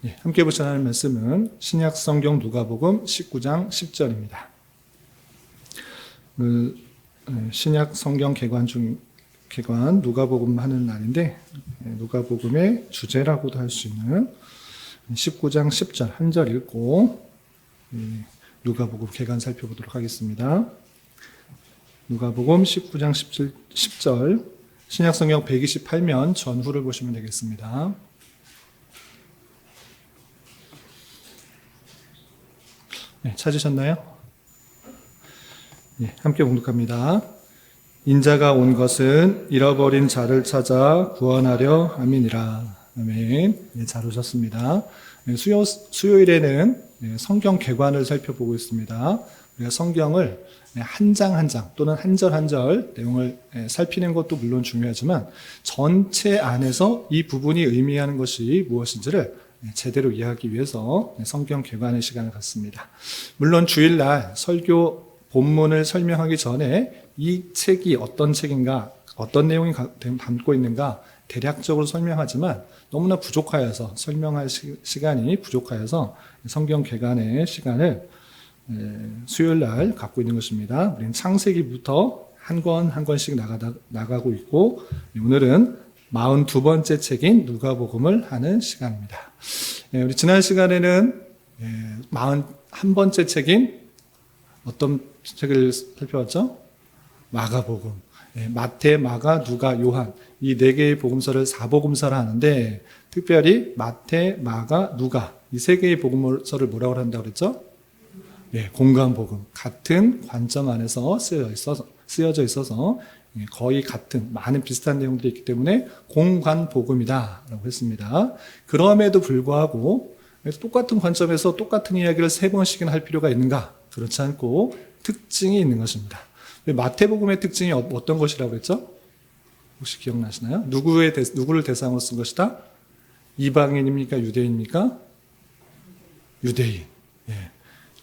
함께 보셔야 하는 말씀은 신약 성경 누가복음 19장 10절입니다. 신약 성경 개관 누가복음 하는 날인데 누가복음의 주제라고도 할 수 있는 19장 10절 한 절 읽고 누가복음 개관 살펴보도록 하겠습니다. 누가복음 19장 10절 신약 성경 128면 전후를 보시면 되겠습니다. 찾으셨나요? 함께 봉독합니다. 인자가 온 것은 잃어버린 자를 찾아 구원하려 함이니라. 아멘. 잘 오셨습니다. 수요일에는 성경 개관을 살펴보고 있습니다. 우리가 성경을 한 장 한 장 또는 한 절 한 절 내용을 살피는 것도 물론 중요하지만 전체 안에서 이 부분이 의미하는 것이 무엇인지를 제대로 이해하기 위해서 성경 개관의 시간을 갖습니다. 물론 주일날 설교 본문을 설명하기 전에 이 책이 어떤 책인가, 어떤 내용이 담고 있는가 대략적으로 설명하지만 너무나 부족하여서 설명할 시간이 부족하여서 성경 개관의 시간을 수요일날 갖고 있는 것입니다. 우리는 창세기부터 한 권 한 권씩 나가고 있고 오늘은 42번째 책인 누가복음을 하는 시간입니다. 우리 지난 시간에는 41번째 책인 어떤 책을 살펴봤죠? 마가복음. 마태, 마가, 누가, 요한 이 네 개의 복음서를 사복음서라 하는데 특별히 마태, 마가, 누가 이 세 개의 복음서를 뭐라고 한다고 그랬죠? 공관복음. 같은 관점 안에서 쓰여져 있어서 거의 같은 많은 비슷한 내용들이 있기 때문에 공관복음이다라고 했습니다. 그럼에도 불구하고 똑같은 관점에서 똑같은 이야기를 세 번씩이나 할 필요가 있는가? 그렇지 않고 특징이 있는 것입니다. 마태복음의 특징이 어떤 것이라고 했죠? 혹시 기억나시나요? 누구를 대상으로 쓴 것이다? 이방인입니까? 유대인입니까? 유대인.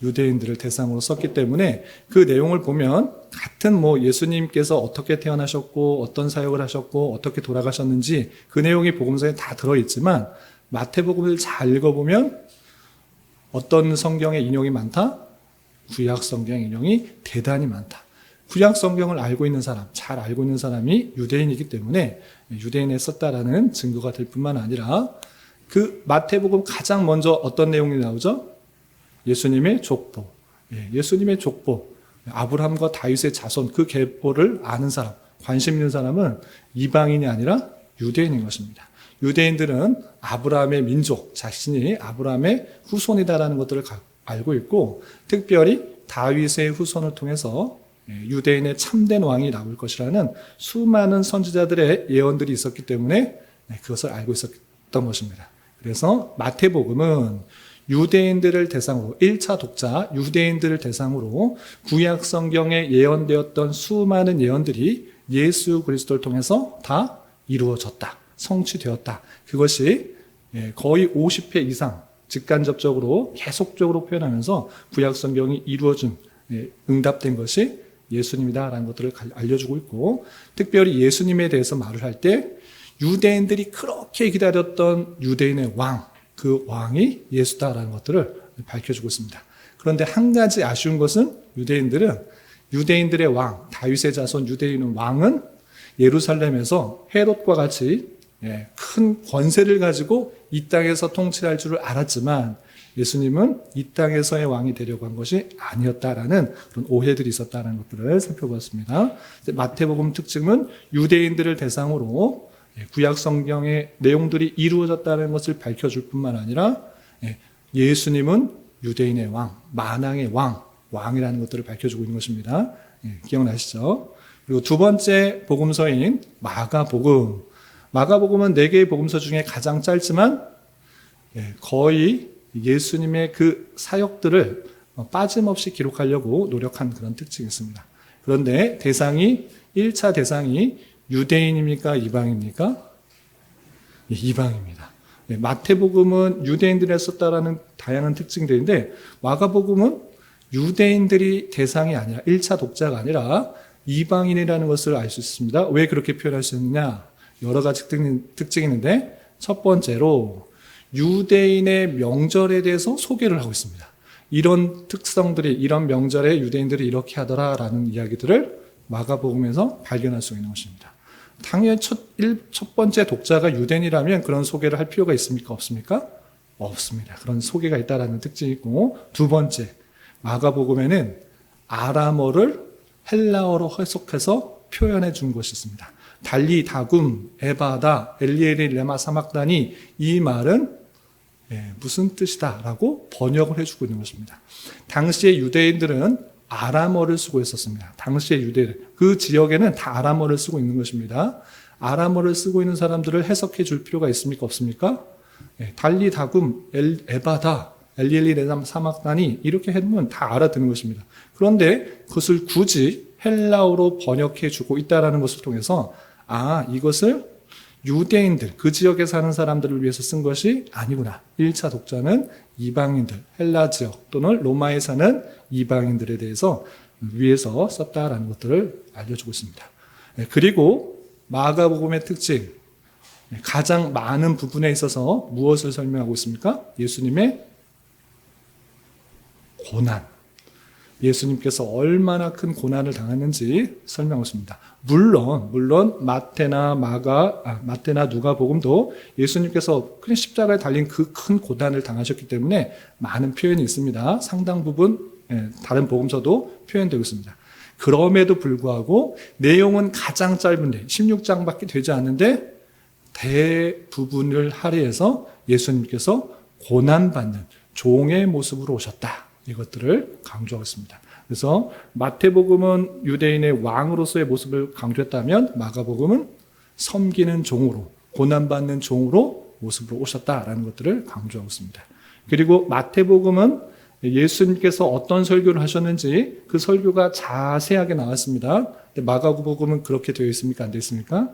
유대인들을 대상으로 썼기 때문에 그 내용을 보면 같은 예수님께서 어떻게 태어나셨고 어떤 사역을 하셨고 어떻게 돌아가셨는지 그 내용이 복음서에 다 들어있지만 마태복음을 잘 읽어보면 어떤 성경의 인용이 많다? 구약 성경 인용이 대단히 많다. 구약 성경을 알고 있는 사람, 잘 알고 있는 사람이 유대인이기 때문에 유대인에 썼다라는 증거가 될 뿐만 아니라 그 마태복음 가장 먼저 어떤 내용이 나오죠? 예수님의 족보. 예수님의 족보. 아브라함과 다윗의 자손 그 계보를 아는 사람, 관심 있는 사람은 이방인이 아니라 유대인인 것입니다. 유대인들은 아브라함의 민족, 자신이 아브라함의 후손이다라는 것들을 알고 있고 특별히 다윗의 후손을 통해서 유대인의 참된 왕이 나올 것이라는 수많은 선지자들의 예언들이 있었기 때문에 그것을 알고 있었던 것입니다. 그래서 마태복음은 유대인들을 대상으로 1차 독자 유대인들을 대상으로 구약 성경에 예언되었던 수많은 예언들이 예수 그리스도를 통해서 다 이루어졌다. 성취되었다. 그것이 거의 50회 이상 직간접적으로 계속적으로 표현하면서 구약 성경이 이루어진 응답된 것이 예수님이다라는 것들을 알려주고 있고 특별히 예수님에 대해서 말을 할 때 유대인들이 그렇게 기다렸던 유대인의 왕 그 왕이 예수다라는 것들을 밝혀주고 있습니다. 그런데 한 가지 아쉬운 것은 유대인들의 왕, 다윗의 자손 유대인의 왕은 예루살렘에서 헤롯과 같이 큰 권세를 가지고 이 땅에서 통치할 줄을 알았지만 예수님은 이 땅에서의 왕이 되려고 한 것이 아니었다라는 그런 오해들이 있었다는 것들을 살펴보았습니다. 마태복음 특징은 유대인들을 대상으로 구약 성경의 내용들이 이루어졌다는 것을 밝혀줄 뿐만 아니라 예수님은 유대인의 왕, 만왕의 왕이라는 것들을 밝혀주고 있는 것입니다. 기억나시죠? 그리고 두 번째 복음서인 마가복음. 마가복음은 4개의 복음서 중에 가장 짧지만 거의 예수님의 그 사역들을 빠짐없이 기록하려고 노력한 그런 특징이 있습니다. 그런데 1차 대상이 유대인입니까? 이방입니까? 이방입니다. 마태복음은 유대인들이 썼다라는 다양한 특징들인데 마가복음은 유대인들이 대상이 아니라 1차 독자가 아니라 이방인이라는 것을 알 수 있습니다. 왜 그렇게 표현할 수 있느냐? 여러 가지 특징이 있는데 첫 번째로 유대인의 명절에 대해서 소개를 하고 있습니다. 이런 특성들이, 이런 명절에 유대인들이 이렇게 하더라라는 이야기들을 마가복음에서 발견할 수 있는 것입니다. 당연히 첫 번째 독자가 유대인이라면 그런 소개를 할 필요가 있습니까? 없습니까? 없습니다. 그런 소개가 있다라는 특징이 있고, 두 번째, 마가복음에는 아람어를 헬라어로 해석해서 표현해 준 것이 있습니다. 달리 다굼, 에바다, 엘리엘이 레마 사막다니, 이 말은 무슨 뜻이다 라고 번역을 해주고 있는 것입니다. 당시의 유대인들은 아람어를 쓰고 있었습니다. 당시의 유대인들, 그 지역에는 다 아람어를 쓰고 있는 것입니다. 아람어를 쓰고 있는 사람들을 해석해 줄 필요가 있습니까? 없습니까? 달리 다굼, 에바다, 엘리엘이 레마 사막다니, 이렇게 해놓으면 다 알아듣는 것입니다. 그런데 그것을 굳이 헬라어로 번역해 주고 있다는 것을 통해서 이것을 유대인들, 그 지역에 사는 사람들을 위해서 쓴 것이 아니구나. 1차 독자는 이방인들, 헬라 지역 또는 로마에 사는 이방인들에 대해서 위해서 썼다라는 것들을 알려주고 있습니다. 그리고 마가복음의 특징, 가장 많은 부분에 있어서 무엇을 설명하고 있습니까? 예수님의 고난. 예수님께서 얼마나 큰 고난을 당했는지 설명하고 있습니다. 물론 마태나 누가복음도 예수님께서 그냥 십자가에 달린 그 큰 고난을 당하셨기 때문에 많은 표현이 있습니다. 상당 부분 다른 복음서도 표현되고 있습니다. 그럼에도 불구하고 내용은 가장 짧은데 16장밖에 되지 않는데 대부분을 할애해서 예수님께서 고난받는 종의 모습으로 오셨다. 이것들을 강조하고 있습니다. 그래서 마태복음은 유대인의 왕으로서의 모습을 강조했다면 마가복음은 섬기는 종으로, 고난받는 종으로 모습으로 오셨다라는 것들을 강조하고 있습니다. 그리고 마태복음은 예수님께서 어떤 설교를 하셨는지 그 설교가 자세하게 나왔습니다. 근데 마가복음은 그렇게 되어 있습니까? 안 되어 있습니까?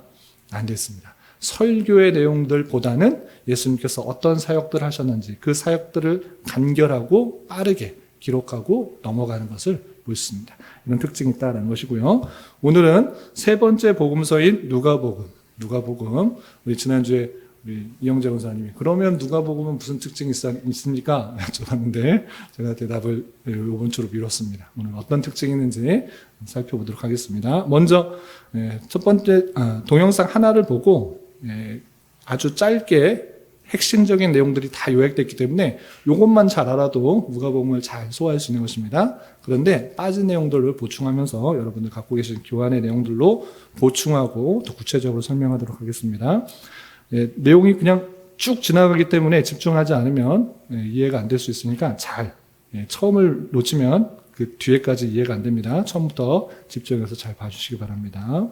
안 되어 있습니다. 설교의 내용들보다는 예수님께서 어떤 사역들을 하셨는지 그 사역들을 간결하고 빠르게 기록하고 넘어가는 것을 볼 수 있습니다. 이런 특징이 있다는 것이고요. 오늘은 세 번째 복음서인 누가복음. 우리 지난주에 우리 이영재 원사님이 그러면 누가복음은 무슨 특징이 있습니까? 여쭤봤는데 제가 대답을 이번 주로 미뤘습니다. 오늘 어떤 특징이 있는지 살펴보도록 하겠습니다. 먼저 첫 번째 동영상 하나를 보고 아주 짧게 핵심적인 내용들이 다 요약됐기 때문에 이것만 잘 알아도 누가복음을 잘 소화할 수 있는 것입니다. 그런데 빠진 내용들을 보충하면서 여러분들 갖고 계신 교환의 내용들로 보충하고 더 구체적으로 설명하도록 하겠습니다. 내용이 그냥 쭉 지나가기 때문에 집중하지 않으면 이해가 안 될 수 있으니까 처음을 놓치면 그 뒤에까지 이해가 안 됩니다. 처음부터 집중해서 잘 봐주시기 바랍니다.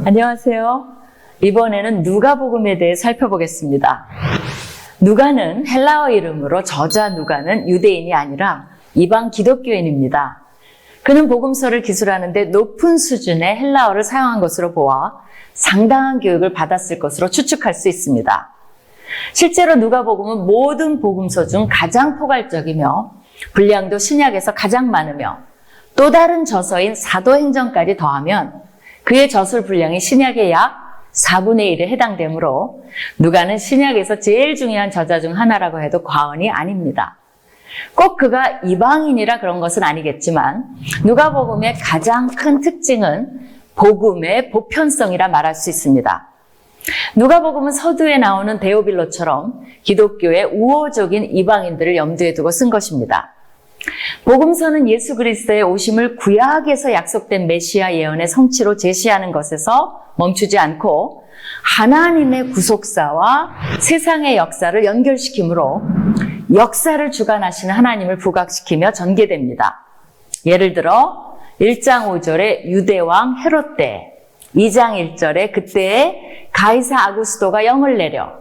안녕하세요. 이번에는 누가복음에 대해 살펴보겠습니다. 누가는 헬라어 이름으로 저자 누가는 유대인이 아니라 이방 기독교인입니다. 그는 복음서를 기술하는데 높은 수준의 헬라어를 사용한 것으로 보아 상당한 교육을 받았을 것으로 추측할 수 있습니다. 실제로 누가복음은 모든 복음서 중 가장 포괄적이며 분량도 신약에서 가장 많으며 또 다른 저서인 사도행전까지 더하면 그의 저술 분량이 신약의 약 4분의 1에 해당되므로 누가는 신약에서 제일 중요한 저자 중 하나라고 해도 과언이 아닙니다. 꼭 그가 이방인이라 그런 것은 아니겠지만 누가복음의 가장 큰 특징은 복음의 보편성이라 말할 수 있습니다. 누가복음은 서두에 나오는 데오빌로처럼 기독교의 우호적인 이방인들을 염두에 두고 쓴 것입니다. 복음서는 예수 그리스도의 오심을 구약에서 약속된 메시아 예언의 성취로 제시하는 것에서 멈추지 않고 하나님의 구속사와 세상의 역사를 연결시키므로 역사를 주관하시는 하나님을 부각시키며 전개됩니다. 예를 들어 1장 5절에 유대왕 헤롯 때, 2장 1절에 그때에 가이사 아구스도가 영을 내려,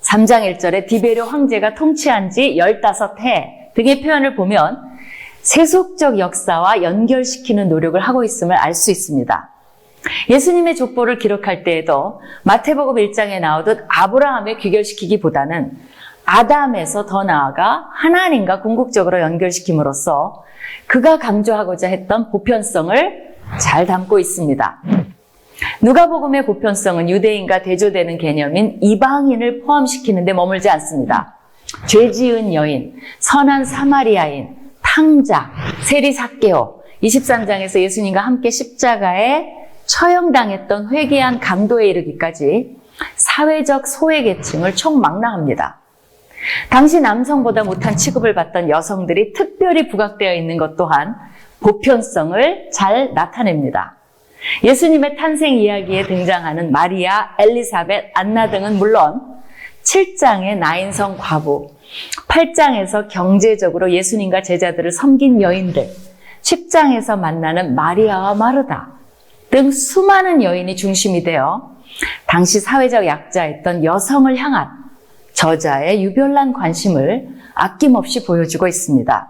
3장 1절에 디베르 황제가 통치한 지 15해 등의 표현을 보면 세속적 역사와 연결시키는 노력을 하고 있음을 알 수 있습니다. 예수님의 족보를 기록할 때에도 마태복음 1장에 나오듯 아브라함을 귀결시키기보다는 아담에서 더 나아가 하나님과 궁극적으로 연결시킴으로써 그가 강조하고자 했던 보편성을 잘 담고 있습니다. 누가복음의 보편성은 유대인과 대조되는 개념인 이방인을 포함시키는 데 머물지 않습니다. 죄 지은 여인, 선한 사마리아인, 탕자, 세리 삭개오, 23장에서 예수님과 함께 십자가에 처형당했던 회개한 강도에 이르기까지 사회적 소외계층을 총망라합니다. 당시 남성보다 못한 취급을 받던 여성들이 특별히 부각되어 있는 것 또한 보편성을 잘 나타냅니다. 예수님의 탄생 이야기에 등장하는 마리아, 엘리사벳, 안나 등은 물론 7장의 나인성 과부, 8장에서 경제적으로 예수님과 제자들을 섬긴 여인들, 10장에서 만나는 마리아와 마르다 등 수많은 여인이 중심이 되어 당시 사회적 약자였던 여성을 향한 저자의 유별난 관심을 아낌없이 보여주고 있습니다.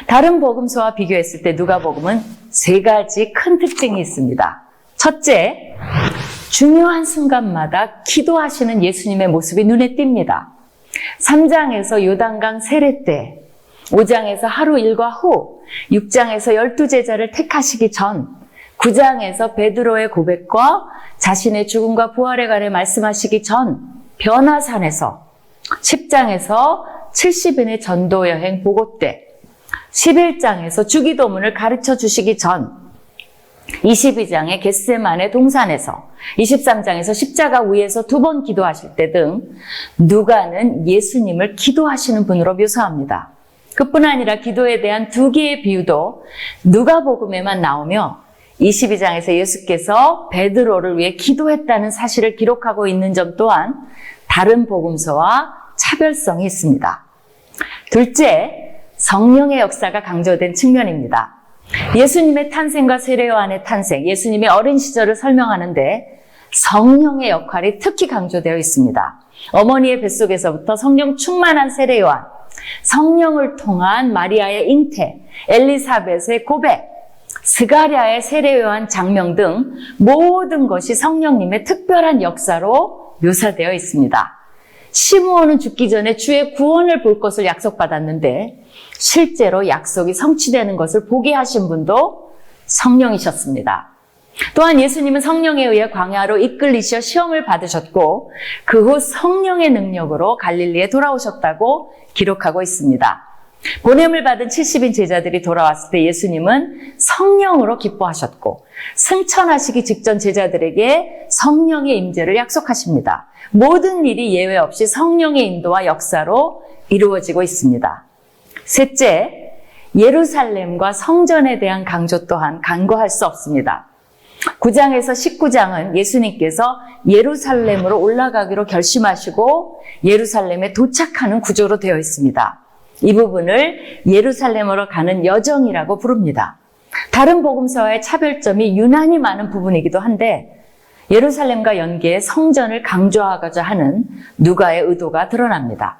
다른 복음서와 비교했을 때 누가복음은 3가지 큰 특징이 있습니다. 첫째, 중요한 순간마다 기도하시는 예수님의 모습이 눈에 띕니다. 3장에서 요단강 세례 때, 5장에서 하루 일과 후, 6장에서 12제자를 택하시기 전, 9장에서 베드로의 고백과 자신의 죽음과 부활에 관해 말씀하시기 전, 변화산에서, 10장에서 70인의 전도 여행 보고 때, 11장에서 주기도문을 가르쳐 주시기 전, 22장의 겟세마네 동산에서, 23장에서 십자가 위에서 2번 기도하실 때 등 누가는 예수님을 기도하시는 분으로 묘사합니다. 그뿐 아니라 기도에 대한 2개의 비유도 누가복음에만 나오며 22장에서 예수께서 베드로를 위해 기도했다는 사실을 기록하고 있는 점 또한 다른 복음서와 차별성이 있습니다. 둘째, 성령의 역사가 강조된 측면입니다. 예수님의 탄생과 세례요한의 탄생, 예수님의 어린 시절을 설명하는데 성령의 역할이 특히 강조되어 있습니다. 어머니의 뱃속에서부터 성령 충만한 세례요한, 성령을 통한 마리아의 잉태, 엘리사벳의 고백, 스가랴의 세례요한 장명 등 모든 것이 성령님의 특별한 역사로 묘사되어 있습니다. 시므온은 죽기 전에 주의 구원을 볼 것을 약속받았는데 실제로 약속이 성취되는 것을 보게 하신 분도 성령이셨습니다. 또한 예수님은 성령에 의해 광야로 이끌리셔 시험을 받으셨고 그 후 성령의 능력으로 갈릴리에 돌아오셨다고 기록하고 있습니다. 보냄을 받은 70인 제자들이 돌아왔을 때 예수님은 성령으로 기뻐하셨고 승천하시기 직전 제자들에게 성령의 임재를 약속하십니다. 모든 일이 예외 없이 성령의 인도와 역사로 이루어지고 있습니다. 셋째, 예루살렘과 성전에 대한 강조 또한 간과할 수 없습니다. 9장에서 19장은 예수님께서 예루살렘으로 올라가기로 결심하시고 예루살렘에 도착하는 구조로 되어 있습니다. 이 부분을 예루살렘으로 가는 여정이라고 부릅니다. 다른 복음서와의 차별점이 유난히 많은 부분이기도 한데 예루살렘과 연계해 성전을 강조하고자 하는 누가의 의도가 드러납니다.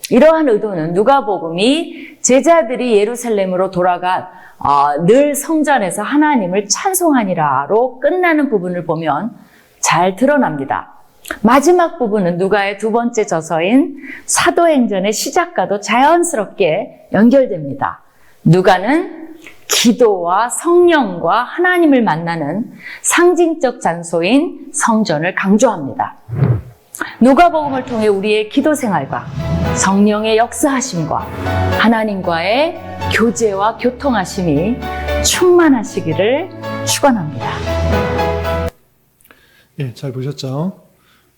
이러한 의도는 누가복음이 제자들이 예루살렘으로 돌아가 늘 성전에서 하나님을 찬송하니라로 끝나는 부분을 보면 잘 드러납니다. 마지막 부분은 누가의 2번째 저서인 사도행전의 시작과도 자연스럽게 연결됩니다. 누가는 기도와 성령과 하나님을 만나는 상징적 장소인 성전을 강조합니다. 누가복음을 통해 우리의 기도 생활과 성령의 역사하심과 하나님과의 교제와 교통하심이 충만하시기를 축원합니다. 예, 잘 보셨죠?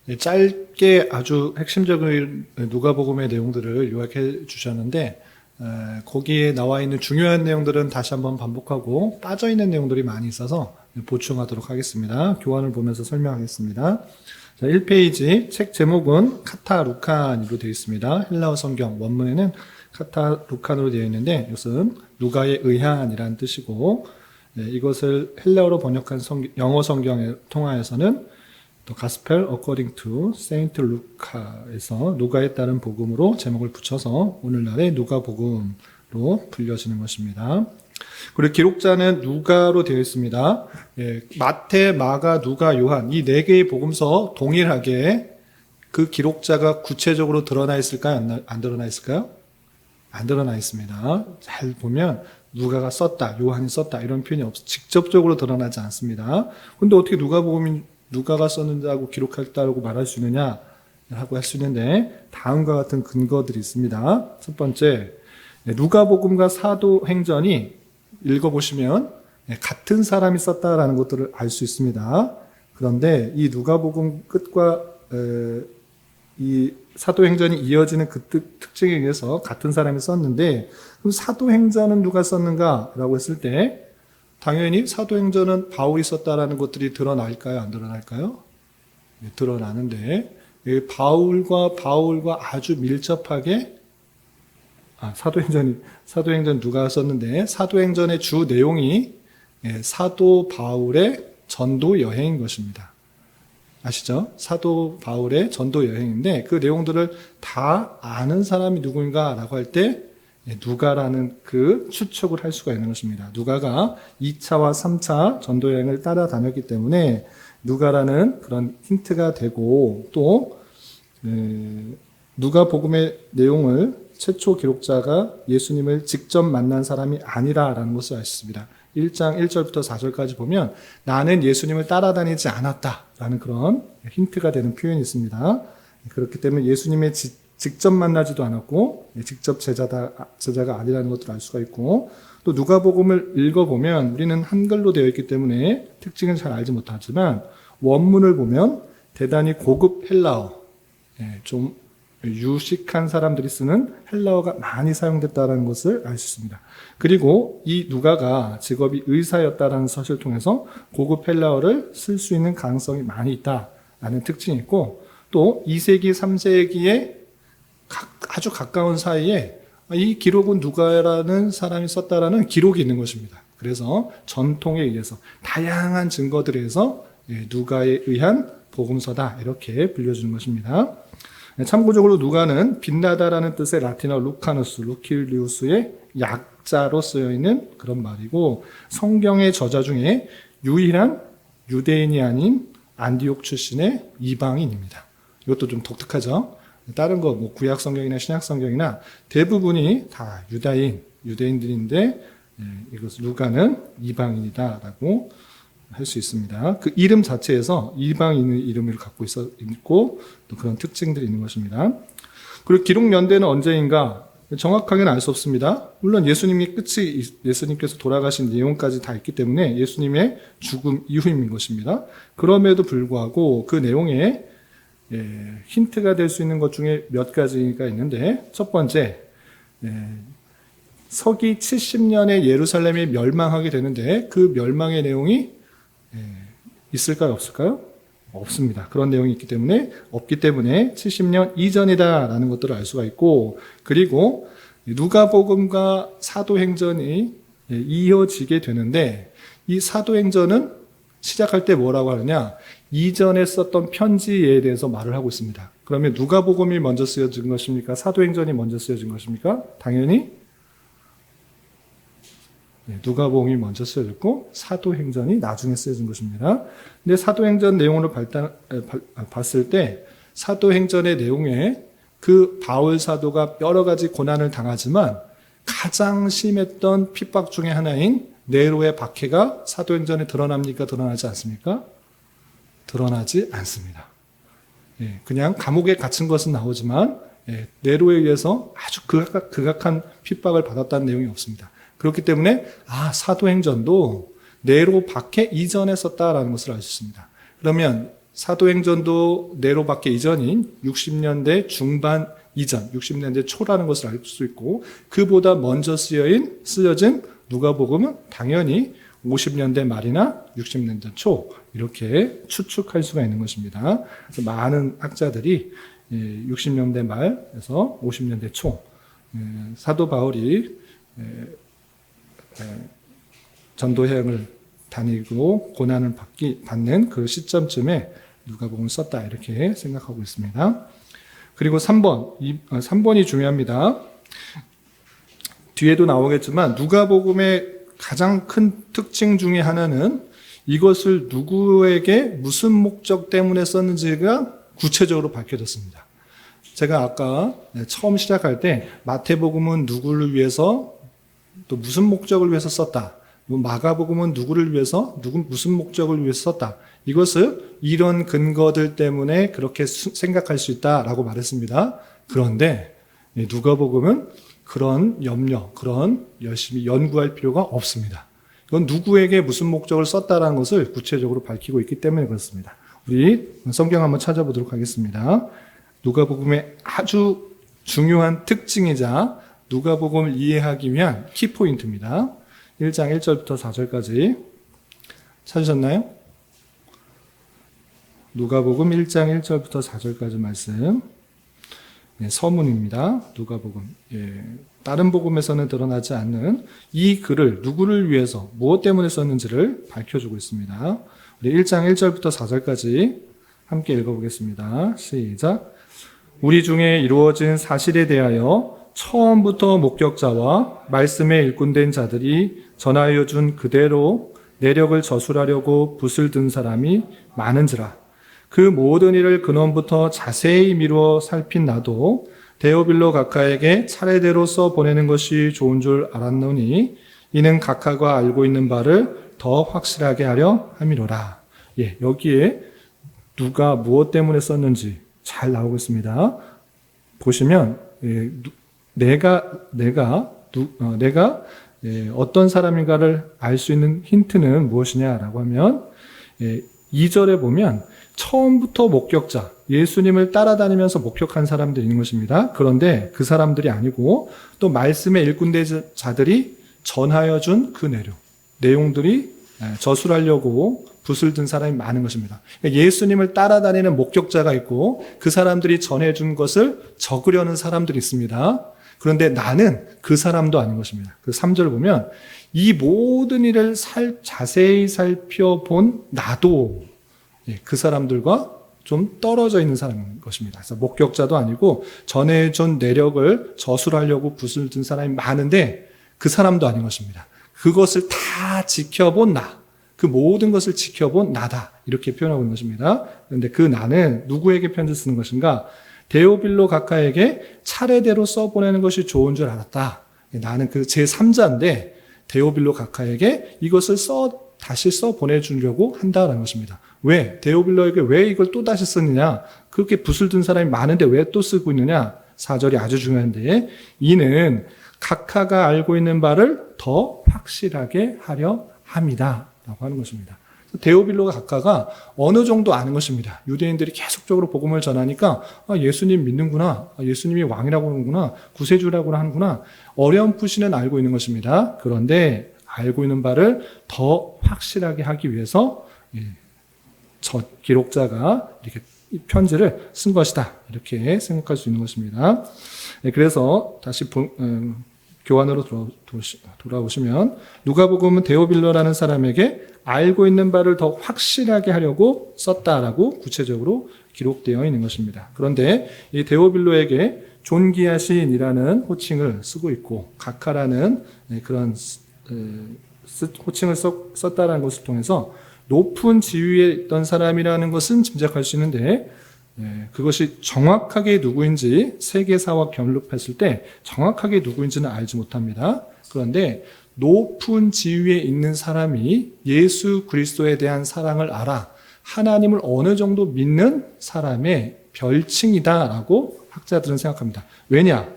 예, 짧게 아주 핵심적인 누가복음의 내용들을 요약해 주셨는데 거기에 나와 있는 중요한 내용들은 다시 한번 반복하고 빠져있는 내용들이 많이 있어서 보충하도록 하겠습니다. 교환을 보면서 설명하겠습니다. 자, 1페이지 책 제목은 카타루칸으로 되어 있습니다. 헬라어 성경 원문에는 카타루칸으로 되어 있는데 이것은 누가의 의한이라는 뜻이고 이것을 헬라어로 번역한 영어 성경을 통하여서는 The Gospel According to Saint Luke에서 누가에 따른 복음으로 제목을 붙여서 오늘날의 누가복음으로 불려지는 것입니다. 그리고 기록자는 누가로 되어 있습니다. 예, 마태, 마가, 누가, 요한 이 네 개의 복음서 동일하게 그 기록자가 구체적으로 드러나 있을까요? 안 드러나 있을까요? 안 드러나 있습니다. 잘 보면 누가가 썼다, 요한이 썼다 이런 표현이 직접적으로 드러나지 않습니다. 근데 어떻게 누가복음이 누가가 썼는지하고 기록했다고 말할 수 있느냐 하고 할 수 있는데 다음과 같은 근거들이 있습니다. 첫 번째, 누가복음과 사도행전이 읽어보시면 같은 사람이 썼다라는 것들을 알 수 있습니다. 그런데 이 누가복음 끝과 이 사도행전이 이어지는 그 특징에 의해서 같은 사람이 썼는데 그럼 사도행전은 누가 썼는가라고 했을 때 당연히 사도행전은 바울이 썼다라는 것들이 드러날까요? 안 드러날까요? 네, 드러나는데 바울과 아주 밀접하게 사도행전 누가 썼는데 사도행전의 주 내용이 사도 바울의 전도 여행인 것입니다. 아시죠? 사도 바울의 전도 여행인데 그 내용들을 다 아는 사람이 누구인가라고 할 때 누가라는 그 추측을 할 수가 있는 것입니다. 누가가 2차와 3차 전도 여행을 따라다녔기 때문에 누가라는 그런 힌트가 되고 또 누가복음의 내용을 최초 기록자가 예수님을 직접 만난 사람이 아니라라는 것을 알 수 있습니다. 1장 1절부터 4절까지 보면 나는 예수님을 따라다니지 않았다라는 그런 힌트가 되는 표현이 있습니다. 그렇기 때문에 예수님의 직접 만나지도 않았고 직접 제자가 아니라는 것도 알 수가 있고 또 누가복음을 읽어보면 우리는 한글로 되어 있기 때문에 특징은 잘 알지 못하지만 원문을 보면 대단히 고급 헬라어, 좀 유식한 사람들이 쓰는 헬라어가 많이 사용됐다는 것을 알 수 있습니다. 그리고 이 누가가 직업이 의사였다는 사실을 통해서 고급 헬라어를 쓸 수 있는 가능성이 많이 있다라는 특징이 있고 또 2세기, 3세기에 아주 가까운 사이에 이 기록은 누가라는 사람이 썼다라는 기록이 있는 것입니다. 그래서 전통에 의해서 다양한 증거들에 의해서 누가에 의한 복음서다 이렇게 불려주는 것입니다. 참고적으로 누가는 빛나다라는 뜻의 라틴어 루카누스, 루킬리우스의 약자로 쓰여 있는 그런 말이고 성경의 저자 중에 유일한 유대인이 아닌 안디옥 출신의 이방인입니다. 이것도 좀 독특하죠. 다른 거 뭐 구약 성경이나 신약 성경이나 대부분이 다 유대인들인데 이것 누가는 이방인이다라고 할 수 있습니다. 그 이름 자체에서 이방인의 이름을 갖고 있고 또 그런 특징들이 있는 것입니다. 그리고 기록 연대는 언제인가 정확하게는 알 수 없습니다. 물론 예수님께서 돌아가신 내용까지 다 있기 때문에 예수님의 죽음 이후인 것입니다. 그럼에도 불구하고 그 내용에 힌트가 될 수 있는 것 중에 몇 가지가 있는데 첫 번째 서기 70년에 예루살렘이 멸망하게 되는데 그 멸망의 내용이 있을까요? 없을까요? 없습니다. 그런 내용이 없기 때문에 70년 이전이다라는 것들을 알 수가 있고 그리고 누가복음과 사도행전이 이어지게 되는데 이 사도행전은 시작할 때 뭐라고 하느냐 이전에 썼던 편지에 대해서 말을 하고 있습니다. 그러면 누가복음이 먼저 쓰여진 것입니까? 사도행전이 먼저 쓰여진 것입니까? 당연히 누가복음이 먼저 쓰여졌고 사도행전이 나중에 쓰여진 것입니다. 근데 사도행전 내용으로 봤을 때 사도행전의 내용에 그 바울 사도가 여러 가지 고난을 당하지만 가장 심했던 핍박 중에 하나인 네로의 박해가 사도행전에 드러납니까? 드러나지 않습니까? 드러나지 않습니다. 그냥 감옥에 갇힌 것은 나오지만 네로에 의해서 아주 극악한 핍박을 받았다는 내용이 없습니다. 그렇기 때문에 사도행전도 네로 박해 이전에 썼다라는 것을 알 수 있습니다. 그러면 사도행전도 네로 박해 이전인 60년대 중반 이전, 60년대 초라는 것을 알 수 있고 그보다 먼저 쓰여진 누가복음은 당연히 50년대 말이나 60년대 초 이렇게 추측할 수가 있는 것입니다. 그래서 많은 학자들이 60년대 말에서 50년대 초 사도 바울이 전도여행을 다니고 고난을 받는 그 시점쯤에 누가복음을 썼다 이렇게 생각하고 있습니다. 그리고 3번이 중요합니다. 뒤에도 나오겠지만 누가복음의 가장 큰 특징 중에 하나는 이것을 누구에게 무슨 목적 때문에 썼는지가 구체적으로 밝혀졌습니다. 제가 아까 처음 시작할 때 마태복음은 누구를 위해서 또 무슨 목적을 위해서 썼다. 마가복음은 누구를 위해서 무슨 목적을 위해서 썼다. 이것을 이런 근거들 때문에 그렇게 생각할 수 있다라고 말했습니다. 그런데 누가복음은 그런 염려, 그런 열심히 연구할 필요가 없습니다. 이건 누구에게 무슨 목적을 썼다라는 것을 구체적으로 밝히고 있기 때문에 그렇습니다. 우리 성경 한번 찾아보도록 하겠습니다. 누가복음의 아주 중요한 특징이자 누가복음을 이해하기 위한 키포인트입니다. 1장 1절부터 4절까지 찾으셨나요? 누가복음 1장 1절부터 4절까지 말씀. 서문입니다. 누가복음. 다른 복음에서는 드러나지 않는 이 글을 누구를 위해서 무엇 때문에 썼는지를 밝혀주고 있습니다. 우리 1장 1절부터 4절까지 함께 읽어보겠습니다. 시작. 우리 중에 이루어진 사실에 대하여 처음부터 목격자와 말씀에 일꾼된 자들이 전하여 준 그대로 내력을 저술하려고 붓을 든 사람이 많은지라. 그 모든 일을 근원부터 자세히 미루어 살핀 나도 데오빌로 각하에게 차례대로 써보내는 것이 좋은 줄 알았노니 이는 각하가 알고 있는 바를 더 확실하게 하려 함이로라. 여기에 누가 무엇 때문에 썼는지 잘 나오고 있습니다. 보시면 내가 어떤 사람인가를 알 수 있는 힌트는 무엇이냐라고 하면 2절에 보면 처음부터 목격자, 예수님을 따라다니면서 목격한 사람들이 있는 것입니다. 그런데 그 사람들이 아니고 또 말씀에 일꾼된 자들이 전하여 준 그 내용들이 저술하려고 붓을 든 사람이 많은 것입니다. 예수님을 따라다니는 목격자가 있고 그 사람들이 전해준 것을 적으려는 사람들이 있습니다. 그런데 나는 그 사람도 아닌 것입니다. 그 3절을 보면 이 모든 일을 자세히 살펴본 나도 그 사람들과 좀 떨어져 있는 사람인 것입니다. 그래서 목격자도 아니고 전해준 내력을 저술하려고 붓을 든 사람이 많은데 그 사람도 아닌 것입니다. 그것을 다 지켜본 나, 그 모든 것을 지켜본 나다 이렇게 표현하고 있는 것입니다. 그런데 그 나는 누구에게 편지 쓰는 것인가? 데오빌로 각하에게 차례대로 써보내는 것이 좋은 줄 알았다. 나는 그 제3자인데 데오빌로 각하에게 이것을 다시 써보내주려고 한다라는 것입니다. 왜? 데오빌로에게 왜 이걸 또 다시 쓰느냐? 그렇게 붓을 든 사람이 많은데 왜 또 쓰고 있느냐? 4절이 아주 중요한데 이는 각하가 알고 있는 바를 더 확실하게 하려 함이다 라고 하는 것입니다. 데오빌로 각하가 어느 정도 아는 것입니다. 유대인들이 계속적으로 복음을 전하니까 예수님 믿는구나, 예수님이 왕이라고 하는구나, 구세주라고 하는구나 어렴풋이는 알고 있는 것입니다. 그런데 알고 있는 바를 더 확실하게 하기 위해서 저 기록자가 이렇게 편지를 쓴 것이다 이렇게 생각할 수 있는 것입니다. 그래서 다시 교환으로 돌아오시면 누가복음은 데오빌로라는 사람에게 알고 있는 바를 더 확실하게 하려고 썼다라고 구체적으로 기록되어 있는 것입니다. 그런데 이 데오빌로에게 존귀하신이라는 호칭을 쓰고 있고 각하라는 그런 호칭을 썼다라는 것을 통해서 높은 지위에 있던 사람이라는 것은 짐작할 수 있는데 그것이 정확하게 누구인지 세계사와 결합했을 때 정확하게 누구인지는 알지 못합니다. 그런데 높은 지위에 있는 사람이 예수 그리스도에 대한 사랑을 알아 하나님을 어느 정도 믿는 사람의 별칭이다라고 학자들은 생각합니다. 왜냐?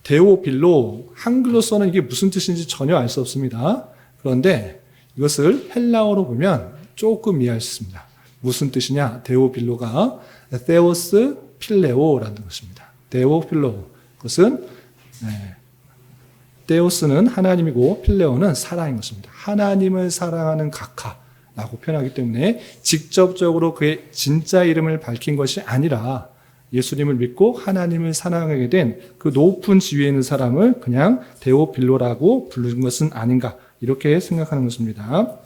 데오빌로 한글로서는 이게 무슨 뜻인지 전혀 알 수 없습니다. 그런데 이것을 헬라어로 보면 조금 이해할 수 있습니다. 무슨 뜻이냐? 데오빌로가 데오스 필레오라는 것입니다. 데오필로 그것은 데오스는 하나님이고 필레오는 사랑인 것입니다. 하나님을 사랑하는 각하라고 표현하기 때문에 직접적으로 그의 진짜 이름을 밝힌 것이 아니라 예수님을 믿고 하나님을 사랑하게 된 그 높은 지위에 있는 사람을 그냥 데오빌로라고 부른 것은 아닌가 이렇게 생각하는 것입니다.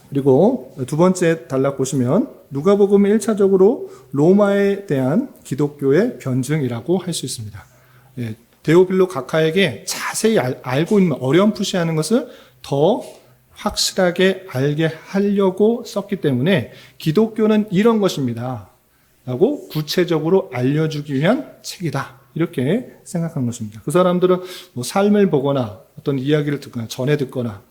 그리고 두 번째 단락 보시면 누가복음은 1차적으로 로마에 대한 기독교의 변증이라고 할 수 있습니다. 데오빌로 각하에게 자세히 알고 있는 어렴풋이하는 것을 더 확실하게 알게 하려고 썼기 때문에 기독교는 이런 것입니다 라고 구체적으로 알려주기 위한 책이다 이렇게 생각한 것입니다. 그 사람들은 뭐 삶을 보거나 어떤 이야기를 듣거나 전해 듣거나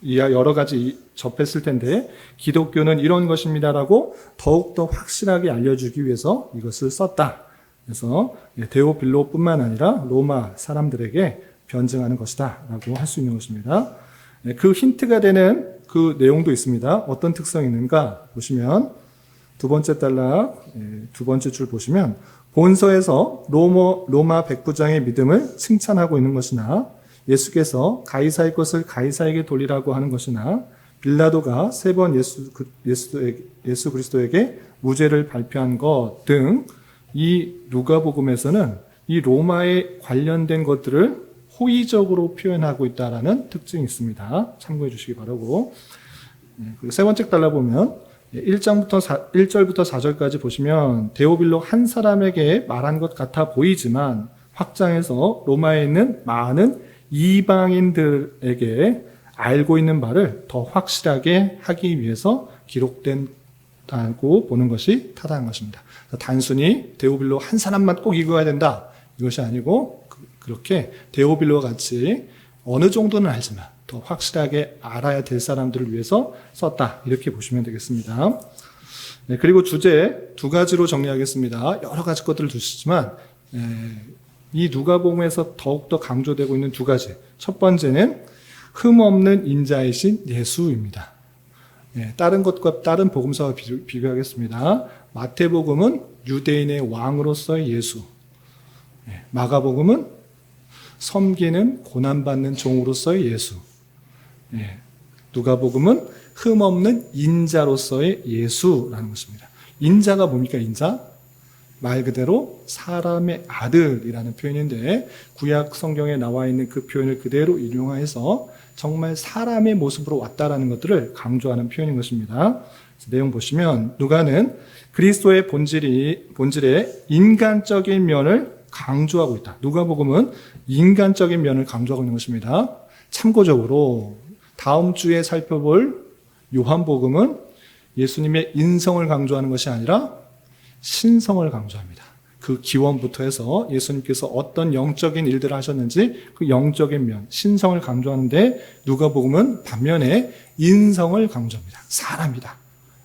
여러 가지 접했을 텐데 기독교는 이런 것입니다라고 더욱더 확실하게 알려주기 위해서 이것을 썼다. 그래서 데오빌로뿐만 아니라 로마 사람들에게 변증하는 것이다 라고 할 수 있는 것입니다. 그 힌트가 되는 그 내용도 있습니다. 어떤 특성이 있는가 보시면 두 번째 단락 두 번째 줄 보시면 본서에서 로마 백부장의 믿음을 칭찬하고 있는 것이나 예수께서 가이사의 것을 가이사에게 돌리라고 하는 것이나 빌라도가 3번 예수 그리스도에게 무죄를 발표한 것 등 이 누가복음에서는 이 로마에 관련된 것들을 호의적으로 표현하고 있다라는 특징이 있습니다. 참고해 주시기 바라고. 그리고 세 번째 달라 보면 1절부터 4절까지 보시면 데오빌로 한 사람에게 말한 것 같아 보이지만 확장해서 로마에 있는 많은 이방인들에게 알고 있는 바를 더 확실하게 하기 위해서 기록된다고 보는 것이 타당한 것입니다. 단순히 데오빌로 한 사람만 꼭 읽어야 된다 이것이 아니고 그렇게 데오빌로와 같이 어느 정도는 알지만 더 확실하게 알아야 될 사람들을 위해서 썼다 이렇게 보시면 되겠습니다. 네, 그리고 주제 2가지로 정리하겠습니다. 여러 가지 것들을 두시지만 이 누가복음에서 더욱더 강조되고 있는 2가지. 첫 번째는 흠없는 인자이신 예수입니다. 다른 것과 다른 복음서와 비교하겠습니다. 마태복음은 유대인의 왕으로서의 예수, 마가복음은 섬기는 고난받는 종으로서의 예수, 누가복음은 흠없는 인자로서의 예수라는 것입니다. 인자가 뭡니까? 인자? 말 그대로 사람의 아들이라는 표현인데 구약 성경에 나와 있는 그 표현을 그대로 인용해서 정말 사람의 모습으로 왔다라는 것들을 강조하는 표현인 것입니다. 내용 보시면 누가는 그리스도의 본질의 인간적인 면을 강조하고 있다. 누가복음은 인간적인 면을 강조하고 있는 것입니다. 참고적으로 다음 주에 살펴볼 요한복음은 예수님의 인성을 강조하는 것이 아니라 신성을 강조합니다. 그 기원부터 해서 예수님께서 어떤 영적인 일들을 하셨는지 그 영적인 면, 신성을 강조하는데 누가복음은 반면에 인성을 강조합니다. 사람이다.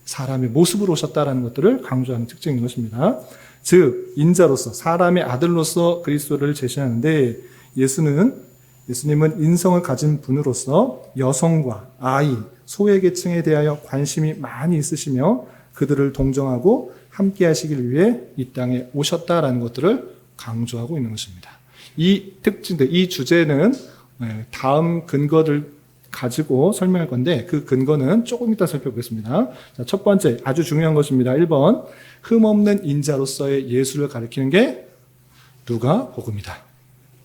사람의 모습으로 오셨다라는 것들을 강조하는 특징인 것입니다. 즉 인자로서 사람의 아들로서 그리스도를 제시하는데 예수님은 인성을 가진 분으로서 여성과 아이, 소외계층에 대하여 관심이 많이 있으시며 그들을 동정하고 함께 하시길 위해 이 땅에 오셨다라는 것들을 강조하고 있는 것입니다. 이 특징들, 이 주제는 다음 근거를 가지고 설명할 건데 그 근거는 조금 이따 살펴보겠습니다. 자, 첫 번째 아주 중요한 것입니다. 1번 흠없는 인자로서의 예수를 가리키는 게 누가복음이다.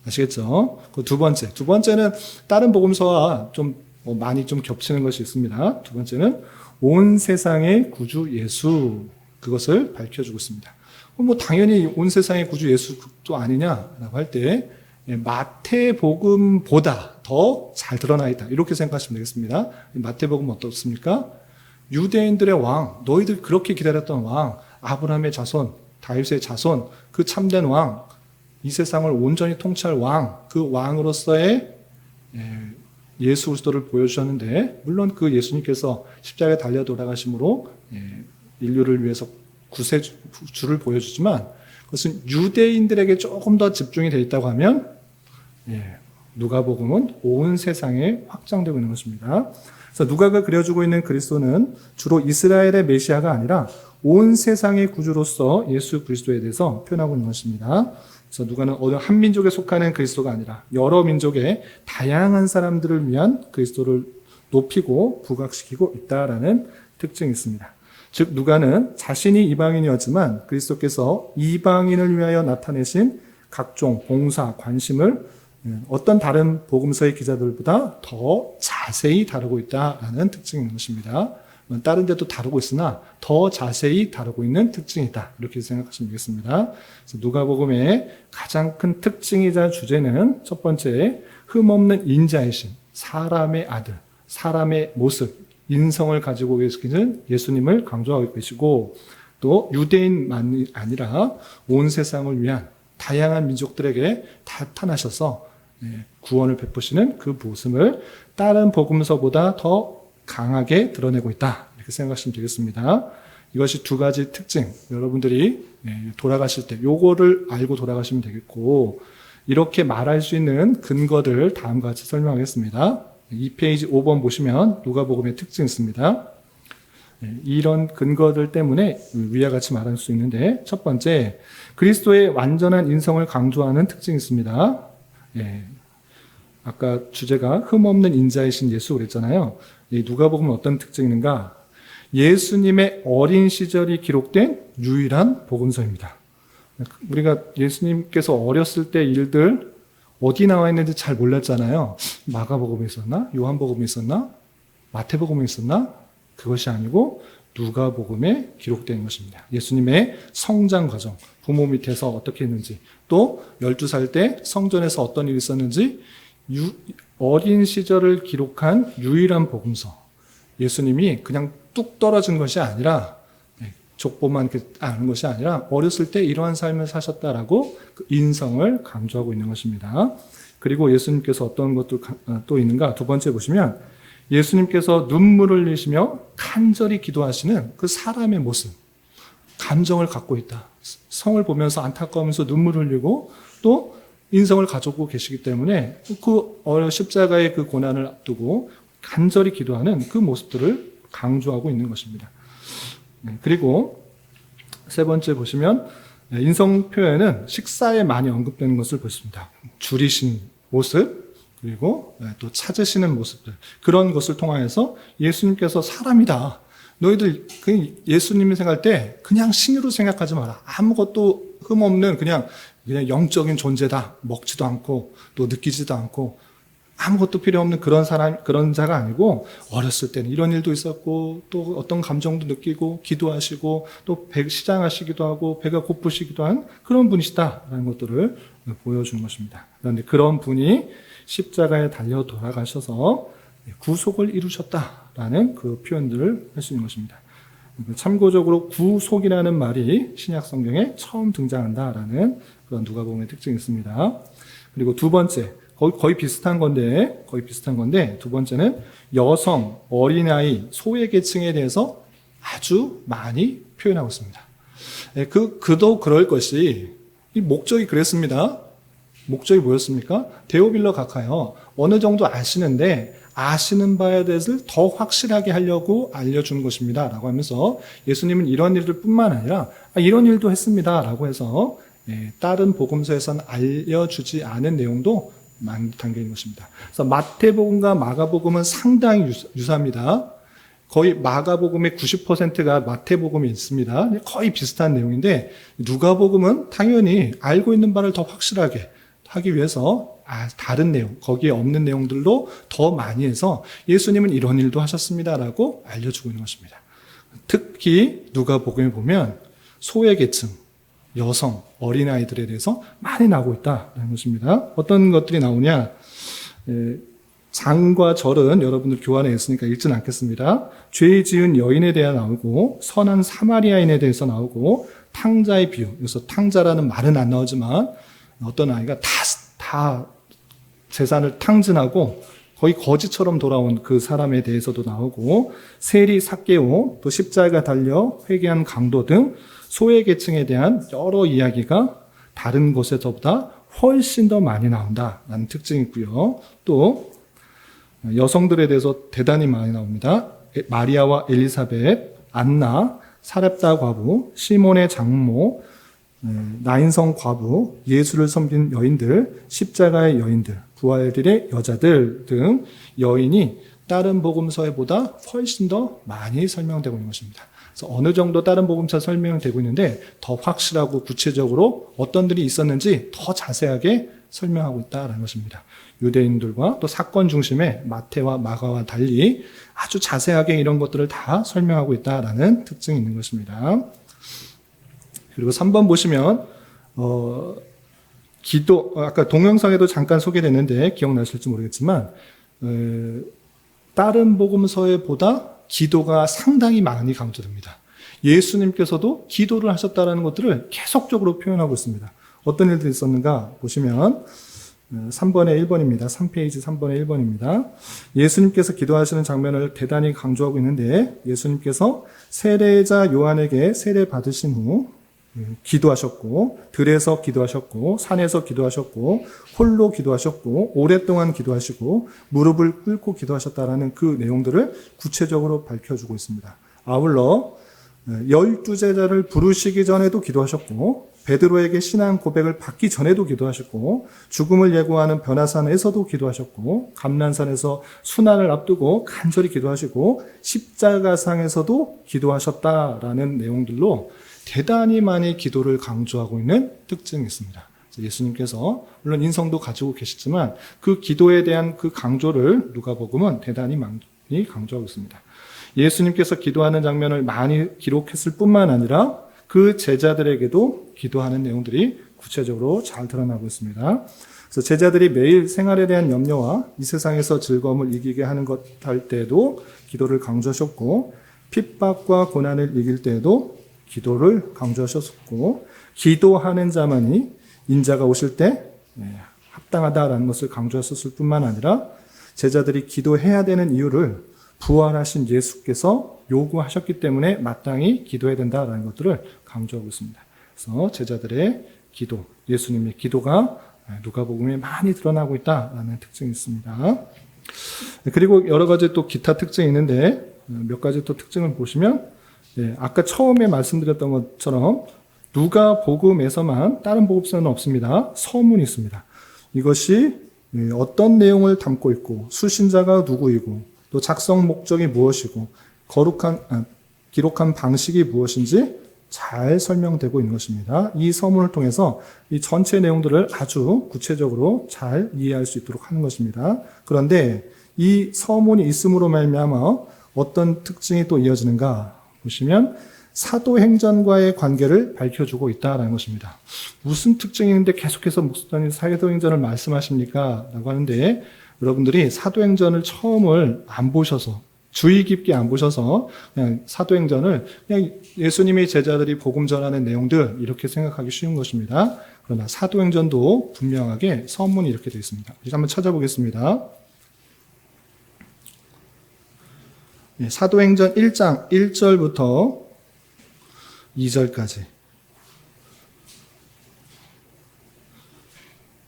아시겠죠? 그 두 번째는 다른 복음서와 좀 많이 좀 겹치는 것이 있습니다. 두 번째는 온 세상의 구주 예수 그것을 밝혀주고 있습니다. 당연히 온 세상의 구주 예수도 아니냐라고 할 때 마태복음보다 더 잘 드러나 있다. 이렇게 생각하시면 되겠습니다. 마태복음 어떻습니까? 유대인들의 왕, 너희들 그렇게 기다렸던 왕, 아브라함의 자손, 다윗의 자손, 그 참된 왕, 이 세상을 온전히 통치할 왕, 그 왕으로서의 예수 그리스도를 보여주셨는데 물론 그 예수님께서 십자가에 달려 돌아가심으로 인류를 위해서 구세주를 보여주지만 그것은 유대인들에게 조금 더 집중이 되어 있다고 하면 누가복음은 온 세상에 확장되고 있는 것입니다. 그래서 누가가 그려주고 있는 그리스도는 주로 이스라엘의 메시아가 아니라 온 세상의 구주로서 예수 그리스도에 대해서 표현하고 있는 것입니다. 그래서 누가는 어느 한 민족에 속하는 그리스도가 아니라 여러 민족의 다양한 사람들을 위한 그리스도를 높이고 부각시키고 있다라는 특징이 있습니다. 즉 누가는 자신이 이방인이었지만 그리스도께서 이방인을 위하여 나타내신 각종 봉사, 관심을 어떤 다른 복음서의 기자들보다 더 자세히 다루고 있다라는 특징인 것입니다. 다른 데도 다루고 있으나 더 자세히 다루고 있는 특징이다. 이렇게 생각하시면 되겠습니다. 그래서 누가복음의 가장 큰 특징이자 주제는 첫 번째, 흠없는 인자이신 사람의 아들, 사람의 모습, 인성을 가지고 계시는 예수님을 강조하고 계시고, 또 유대인만이 아니라 온 세상을 위한 다양한 민족들에게 나타나셔서 구원을 베푸시는 그 모습을 다른 복음서보다 더 강하게 드러내고 있다. 이렇게 생각하시면 되겠습니다. 이것이 두 가지 특징, 여러분들이 돌아가실 때 요거를 알고 돌아가시면 되겠고, 이렇게 말할 수 있는 근거들 다음과 같이 설명하겠습니다. 2페이지 5번 보시면 누가복음의 특징이 있습니다. 이런 근거들 때문에 위와 같이 말할 수 있는데, 첫 번째, 그리스도의 완전한 인성을 강조하는 특징이 있습니다. 아까 주제가 흠없는 인자이신 예수 그랬잖아요. 이 누가복음은 어떤 특징이 있는가? 예수님의 어린 시절이 기록된 유일한 복음서입니다. 우리가 예수님께서 어렸을 때 일들 어디 나와 있는지 잘 몰랐잖아요. 마가복음에 있었나? 요한복음에 있었나? 마태복음에 있었나? 그것이 아니고 누가복음에 기록된 것입니다. 예수님의 성장 과정, 부모 밑에서 어떻게 했는지, 또 12살 때 성전에서 어떤 일이 있었는지, 어린 시절을 기록한 유일한 복음서. 예수님이 그냥 뚝 떨어진 것이 아니라, 족보만 아는 것이 아니라 어렸을 때 이러한 삶을 사셨다라고 그 인성을 강조하고 있는 것입니다. 그리고 예수님께서 어떤 것도 또 있는가? 두 번째 보시면 예수님께서 눈물을 흘리시며 간절히 기도하시는 그 사람의 모습, 감정을 갖고 있다. 성을 보면서 안타까우면서 눈물을 흘리고 또 인성을 가지고 계시기 때문에 그 십자가의 그 고난을 앞두고 간절히 기도하는 그 모습들을 강조하고 있는 것입니다. 그리고 세 번째 보시면 인성 표현은 식사에 많이 언급되는 것을 보십니다. 줄이신 모습, 그리고 또 찾으시는 모습들, 그런 것을 통하여서 예수님께서 사람이다. 너희들 예수님을 생각할 때 그냥 신으로 생각하지 마라. 아무것도 흠없는 그냥 영적인 존재다. 먹지도 않고 또 느끼지도 않고 아무것도 필요 없는 그런 사람, 그런 자가 아니고, 어렸을 때는 이런 일도 있었고, 또 어떤 감정도 느끼고, 기도하시고, 또 시장하시기도 하고, 배가 고프시기도 한 그런 분이시다라는 것들을 보여주는 것입니다. 그런데 그런 분이 십자가에 달려 돌아가셔서 구속을 이루셨다라는 그 표현들을 할 수 있는 것입니다. 참고적으로 구속이라는 말이 신약 성경에 처음 등장한다라는 그런 누가복음의 특징이 있습니다. 그리고 두 번째, 거의 비슷한 건데 두 번째는 여성, 어린아이, 소외계층에 대해서 아주 많이 표현하고 있습니다. 그도 그럴 것이, 이 목적이 그랬습니다. 목적이 뭐였습니까? 데오빌러 각하여 어느 정도 아시는데 아시는 바에 대해서 더 확실하게 하려고 알려주는 것입니다. 라고 하면서 예수님은 이런 일들 뿐만 아니라 이런 일도 했습니다. 라고 해서 다른 복음서에서는 알려주지 않은 내용도 많이 담겨있는 것입니다. 그래서 마태복음과 마가복음은 상당히 유사합니다. 거의 마가복음의 90%가 마태복음에 있습니다. 거의 비슷한 내용인데 누가복음은 당연히 알고 있는 바를 더 확실하게 하기 위해서 다른 내용, 거기에 없는 내용들로 더 많이 해서 예수님은 이런 일도 하셨습니다라고 알려주고 있는 것입니다. 특히 누가복음에 보면 소외계층, 여성, 어린아이들에 대해서 많이 나오고 있다는 것입니다. 어떤 것들이 나오냐? 장과 절은 여러분들 교환에 있으니까 읽지는 않겠습니다. 죄 지은 여인에 대해 나오고, 선한 사마리아인에 대해서 나오고, 탕자의 비유, 여기서 탕자라는 말은 안 나오지만 어떤 아이가 다 재산을 탕진하고 거의 거지처럼 돌아온 그 사람에 대해서도 나오고, 세리 삭개오, 또 십자가 달려 회개한 강도 등 소외계층에 대한 여러 이야기가 다른 곳에서보다 훨씬 더 많이 나온다라는 특징이 있고요. 또 여성들에 대해서 대단히 많이 나옵니다. 마리아와 엘리사벳, 안나, 사렙다 과부, 시몬의 장모, 나인성 과부, 예수를 섬긴 여인들, 십자가의 여인들, 부활일의 여자들 등 여인이 다른 복음서에보다 훨씬 더 많이 설명되고 있는 것입니다. 그래서 어느 정도 다른 복음서 설명되고 있는데 더 확실하고 구체적으로 어떤 일이 있었는지 더 자세하게 설명하고 있다라는 것입니다. 유대인들과 또 사건 중심의 마태와 마가와 달리 아주 자세하게 이런 것들을 다 설명하고 있다라는 특징이 있는 것입니다. 그리고 3번 보시면 기도, 아까 동영상에도 잠깐 소개됐는데 기억나실지 모르겠지만 다른 복음서에 보다 기도가 상당히 많이 강조됩니다. 예수님께서도 기도를 하셨다는 것들을 계속적으로 표현하고 있습니다. 어떤 일들이 있었는가 보시면 3번에 1번입니다. 3페이지 3번에 1번입니다. 예수님께서 기도하시는 장면을 대단히 강조하고 있는데 예수님께서 세례자 요한에게 세례 받으신 후 기도하셨고 들에서 기도하셨고 산에서 기도하셨고 홀로 기도하셨고 오랫동안 기도하시고 무릎을 꿇고 기도하셨다라는 그 내용들을 구체적으로 밝혀주고 있습니다. 아울러 12제자를 부르시기 전에도 기도하셨고 베드로에게 신앙 고백을 받기 전에도 기도하셨고 죽음을 예고하는 변화산에서도 기도하셨고 감난산에서 순환을 앞두고 간절히 기도하시고 십자가상에서도 기도하셨다라는 내용들로 대단히 많이 기도를 강조하고 있는 특징이 있습니다. 예수님께서 물론 인성도 가지고 계시지만 그 기도에 대한 그 강조를 누가복음은 대단히 많이 강조하고 있습니다. 예수님께서 기도하는 장면을 많이 기록했을 뿐만 아니라 그 제자들에게도 기도하는 내용들이 구체적으로 잘 드러나고 있습니다. 그래서 제자들이 매일 생활에 대한 염려와 이 세상에서 즐거움을 이기게 하는 것 할 때에도 기도를 강조하셨고 핍박과 고난을 이길 때에도 기도를 강조하셨고 기도하는 자만이 인자가 오실 때 합당하다라는 것을 강조하셨을 뿐만 아니라 제자들이 기도해야 되는 이유를 부활하신 예수께서 요구하셨기 때문에 마땅히 기도해야 된다라는 것들을 강조하고 있습니다. 그래서 제자들의 기도, 예수님의 기도가 누가복음에 많이 드러나고 있다라는 특징이 있습니다. 그리고 여러 가지 또 기타 특징이 있는데 몇 가지 또 특징을 보시면 아까 처음에 말씀드렸던 것처럼 누가복음에서만 다른 복음서는 없습니다. 서문이 있습니다. 이것이 어떤 내용을 담고 있고 수신자가 누구이고 또 작성 목적이 무엇이고 기록한 방식이 무엇인지 잘 설명되고 있는 것입니다. 이 서문을 통해서 이 전체 내용들을 아주 구체적으로 잘 이해할 수 있도록 하는 것입니다. 그런데 이 서문이 있음으로 말미암아 어떤 특징이 또 이어지는가 보시면 사도행전과의 관계를 밝혀주고 있다는 것입니다. 무슨 특징이 있는데 계속해서 목사님 사도행전을 말씀하십니까? 라고 하는데 여러분들이 사도행전을 처음을 안 보셔서 주의 깊게 안 보셔서 그냥 사도행전을 그냥 예수님의 제자들이 복음 전하는 내용들 이렇게 생각하기 쉬운 것입니다. 그러나 사도행전도 분명하게 서문이 이렇게 되어 있습니다. 한번 찾아보겠습니다. 사도행전 1장 1절부터 2절까지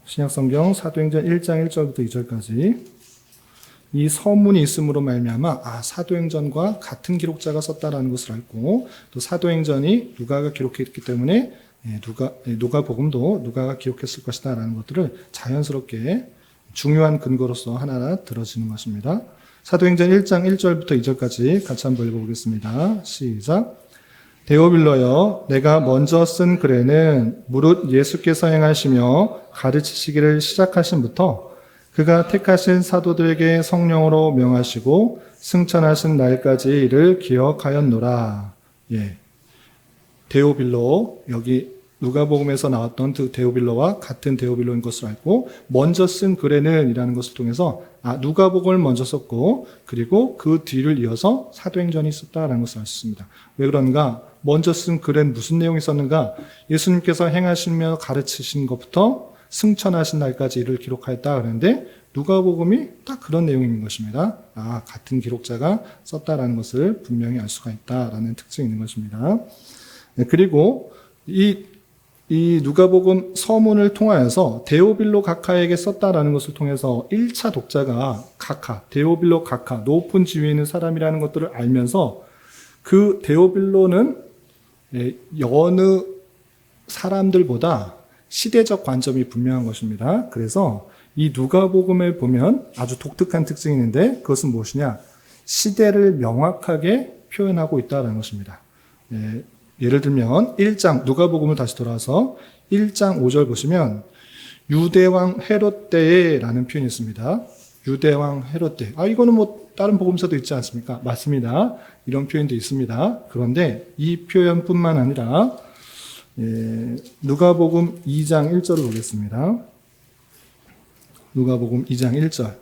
신약성경 사도행전 1장 1절부터 2절까지 이 서문이 있음으로 말미암아 사도행전과 같은 기록자가 썼다라는 것을 알고 또 사도행전이 누가가 기록했기 때문에 누가복음도 누가가 기록했을 것이다라는 것들을 자연스럽게 중요한 근거로서 하나하나 들어지는 것입니다. 사도행전 1장 1절부터 2절까지 같이 한번 읽어보겠습니다. 시작. 데오빌로여, 내가 먼저 쓴 글에는 무릇 예수께서 행하시며 가르치시기를 시작하신부터 그가 택하신 사도들에게 성령으로 명하시고 승천하신 날까지 이를 기억하였노라. 데오빌로, 여기 누가복음에서 나왔던 그 데오빌로와 같은 데오빌로인 것을 알고 먼저 쓴 글에는 이라는 것을 통해서 누가복음을 먼저 썼고 그리고 그 뒤를 이어서 사도행전이 있었다라는 것을 알 수 있습니다. 왜 그런가? 먼저 쓴 글엔 무슨 내용이 있었는가? 예수님께서 행하시며 가르치신 것부터 승천하신 날까지 이를 기록하였다 그랬는데 누가복음이 딱 그런 내용인 것입니다. 같은 기록자가 썼다라는 것을 분명히 알 수가 있다라는 특징이 있는 것입니다. 그리고 이 누가복음 서문을 통하여서 데오빌로 각하에게 썼다라는 것을 통해서 1차 독자가 각하, 데오빌로 각하, 높은 지위에 있는 사람이라는 것들을 알면서 그 데오빌로는 여느 사람들보다 시대적 관점이 분명한 것입니다. 그래서 이 누가복음을 보면 아주 독특한 특징이 있는데 그것은 무엇이냐? 시대를 명확하게 표현하고 있다는 것입니다. 예를 들면 1장 누가복음을 다시 돌아와서 1장 5절 보시면 유대왕 헤롯 때에라는 표현이 있습니다. 유대왕 헤롯 때. 이거는 뭐 다른 복음서도 있지 않습니까? 맞습니다. 이런 표현도 있습니다. 그런데 이 표현뿐만 아니라 누가복음 2장 1절을 보겠습니다. 누가복음 2장 1절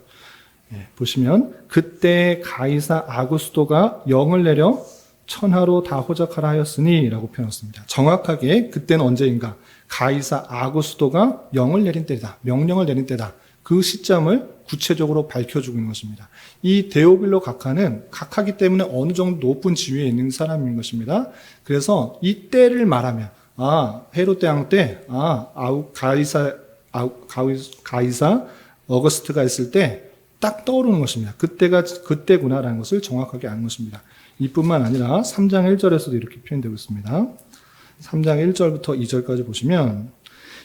보시면 그때 가이사 아구스도가 영을 내려 천하로 다 호적하라 하였으니 라고 표현했습니다. 정확하게 그때는 언제인가? 가이사 아구스도가 영을 내린 때다. 명령을 내린 때다. 그 시점을 구체적으로 밝혀주고 있는 것입니다. 이 데오빌로 각하는 각하기 때문에 어느 정도 높은 지위에 있는 사람인 것입니다. 그래서 이 때를 말하면 헤롯 대왕 때 가이사 어거스트가 있을 때 딱 떠오르는 것입니다. 그때구나라는 것을 정확하게 아는 것입니다. 이뿐만 아니라 3장 1절에서도 이렇게 표현되고 있습니다. 3장 1절부터 2절까지 보시면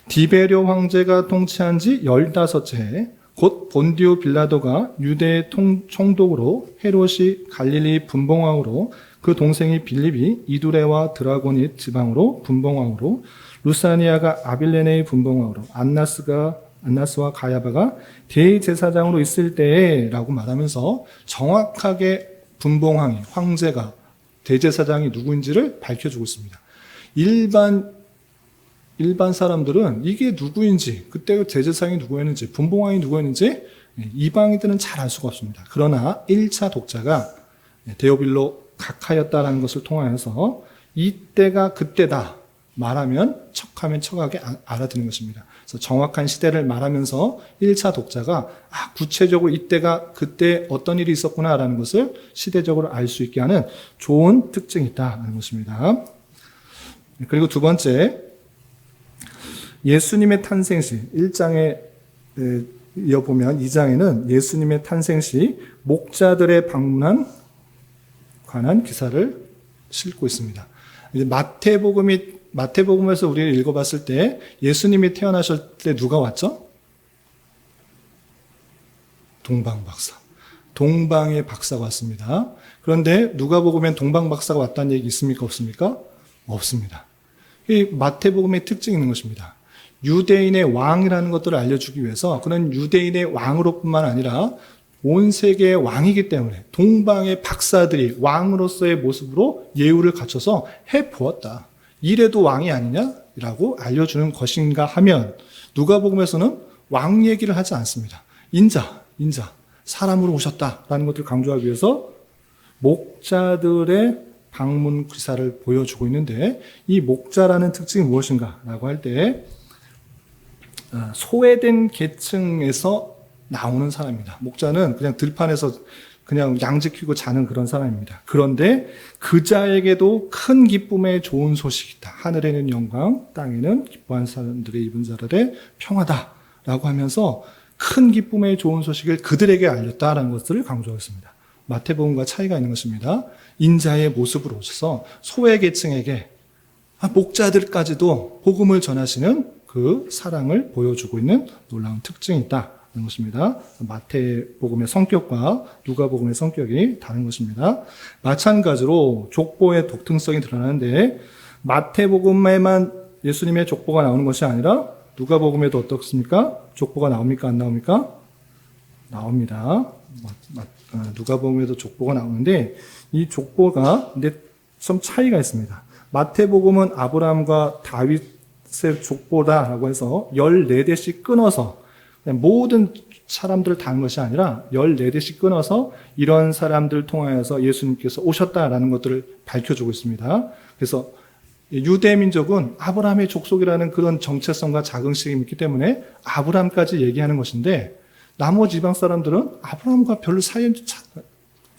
디베료 황제가 통치한 지 15해 곧 본디오 빌라도가 유대의 총독으로 헤롯이 갈릴리 분봉왕으로 그 동생이 빌립이 이두레와 드라고닛 지방으로 분봉왕으로 루사니아가 아빌레네의 분봉왕으로 안나스와 가야바가 대제사장으로 있을 때라고 말하면서 정확하게 분봉왕이 황제가 대제사장이 누구인지를 밝혀주고 있습니다. 일반 사람들은 이게 누구인지 그때 대제사장이 누구였는지 분봉왕이 누구였는지 이방인들은 잘 알 수가 없습니다. 그러나 1차 독자가 데오빌로 각하였다라는 것을 통하여서 이때가 그때다 말하면 척하면 척하게 알아듣는 것입니다. 그래서 정확한 시대를 말하면서 1차 독자가 구체적으로 이때가 그때 어떤 일이 있었구나라는 것을 시대적으로 알 수 있게 하는 좋은 특징이 있다는 것입니다. 그리고 두 번째, 예수님의 탄생시 1장에 이어보면 2장에는 예수님의 탄생시 목자들의 방문한 관한 기사를 싣고 있습니다. 이제 마태복음에서 우리가 읽어봤을 때 예수님이 태어나실 때 누가 왔죠? 동방박사. 동방의 박사가 왔습니다. 그런데 누가복음엔 동방박사가 왔다는 얘기 있습니까? 없습니까? 없습니다. 이 마태복음의 특징이 있는 것입니다. 유대인의 왕이라는 것들을 알려주기 위해서 그는 유대인의 왕으로뿐만 아니라 온 세계의 왕이기 때문에 동방의 박사들이 왕으로서의 모습으로 예우를 갖춰서 해보았다. 이래도 왕이 아니냐라고 알려주는 것인가 하면 누가복음에서는 왕 얘기를 하지 않습니다. 인자, 사람으로 오셨다라는 것을 강조하기 위해서 목자들의 방문 기사를 보여주고 있는데 이 목자라는 특징이 무엇인가라고 할 때 소외된 계층에서 나오는 사람입니다. 목자는 그냥 들판에서 그냥 양 지키고 자는 그런 사람입니다. 그런데 그자에게도 큰 기쁨의 좋은 소식이 있다. 하늘에는 영광, 땅에는 기뻐한 사람들의 입은 자들의 평화다라고 하면서 큰 기쁨의 좋은 소식을 그들에게 알렸다라는 것들을 강조했습니다. 마태복음과 차이가 있는 것입니다. 인자의 모습으로 오셔서 소외계층에게 목자들까지도 복음을 전하시는 그 사랑을 보여주고 있는 놀라운 특징이 있다는 것입니다. 마태복음의 성격과 누가복음의 성격이 다른 것입니다. 마찬가지로 족보의 독특성이 드러나는데 마태복음에만 예수님의 족보가 나오는 것이 아니라 누가복음에도 어떻습니까? 족보가 나옵니까? 안 나옵니까? 나옵니다. 누가복음에도 족보가 나오는데 이 족보가 근데 좀 차이가 있습니다. 마태복음은 아브라함과 다윗의 족보다라고 해서 14대씩 끊어서 모든 사람들을 다는 것이 아니라 14대씩 끊어서 이런 사람들을 통하여서 예수님께서 오셨다라는 것들을 밝혀주고 있습니다. 그래서 유대민족은 아브라함의 족속이라는 그런 정체성과 자긍심이 있기 때문에 아브라함까지 얘기하는 것인데 나머지 이방 사람들은 아브라함과 별로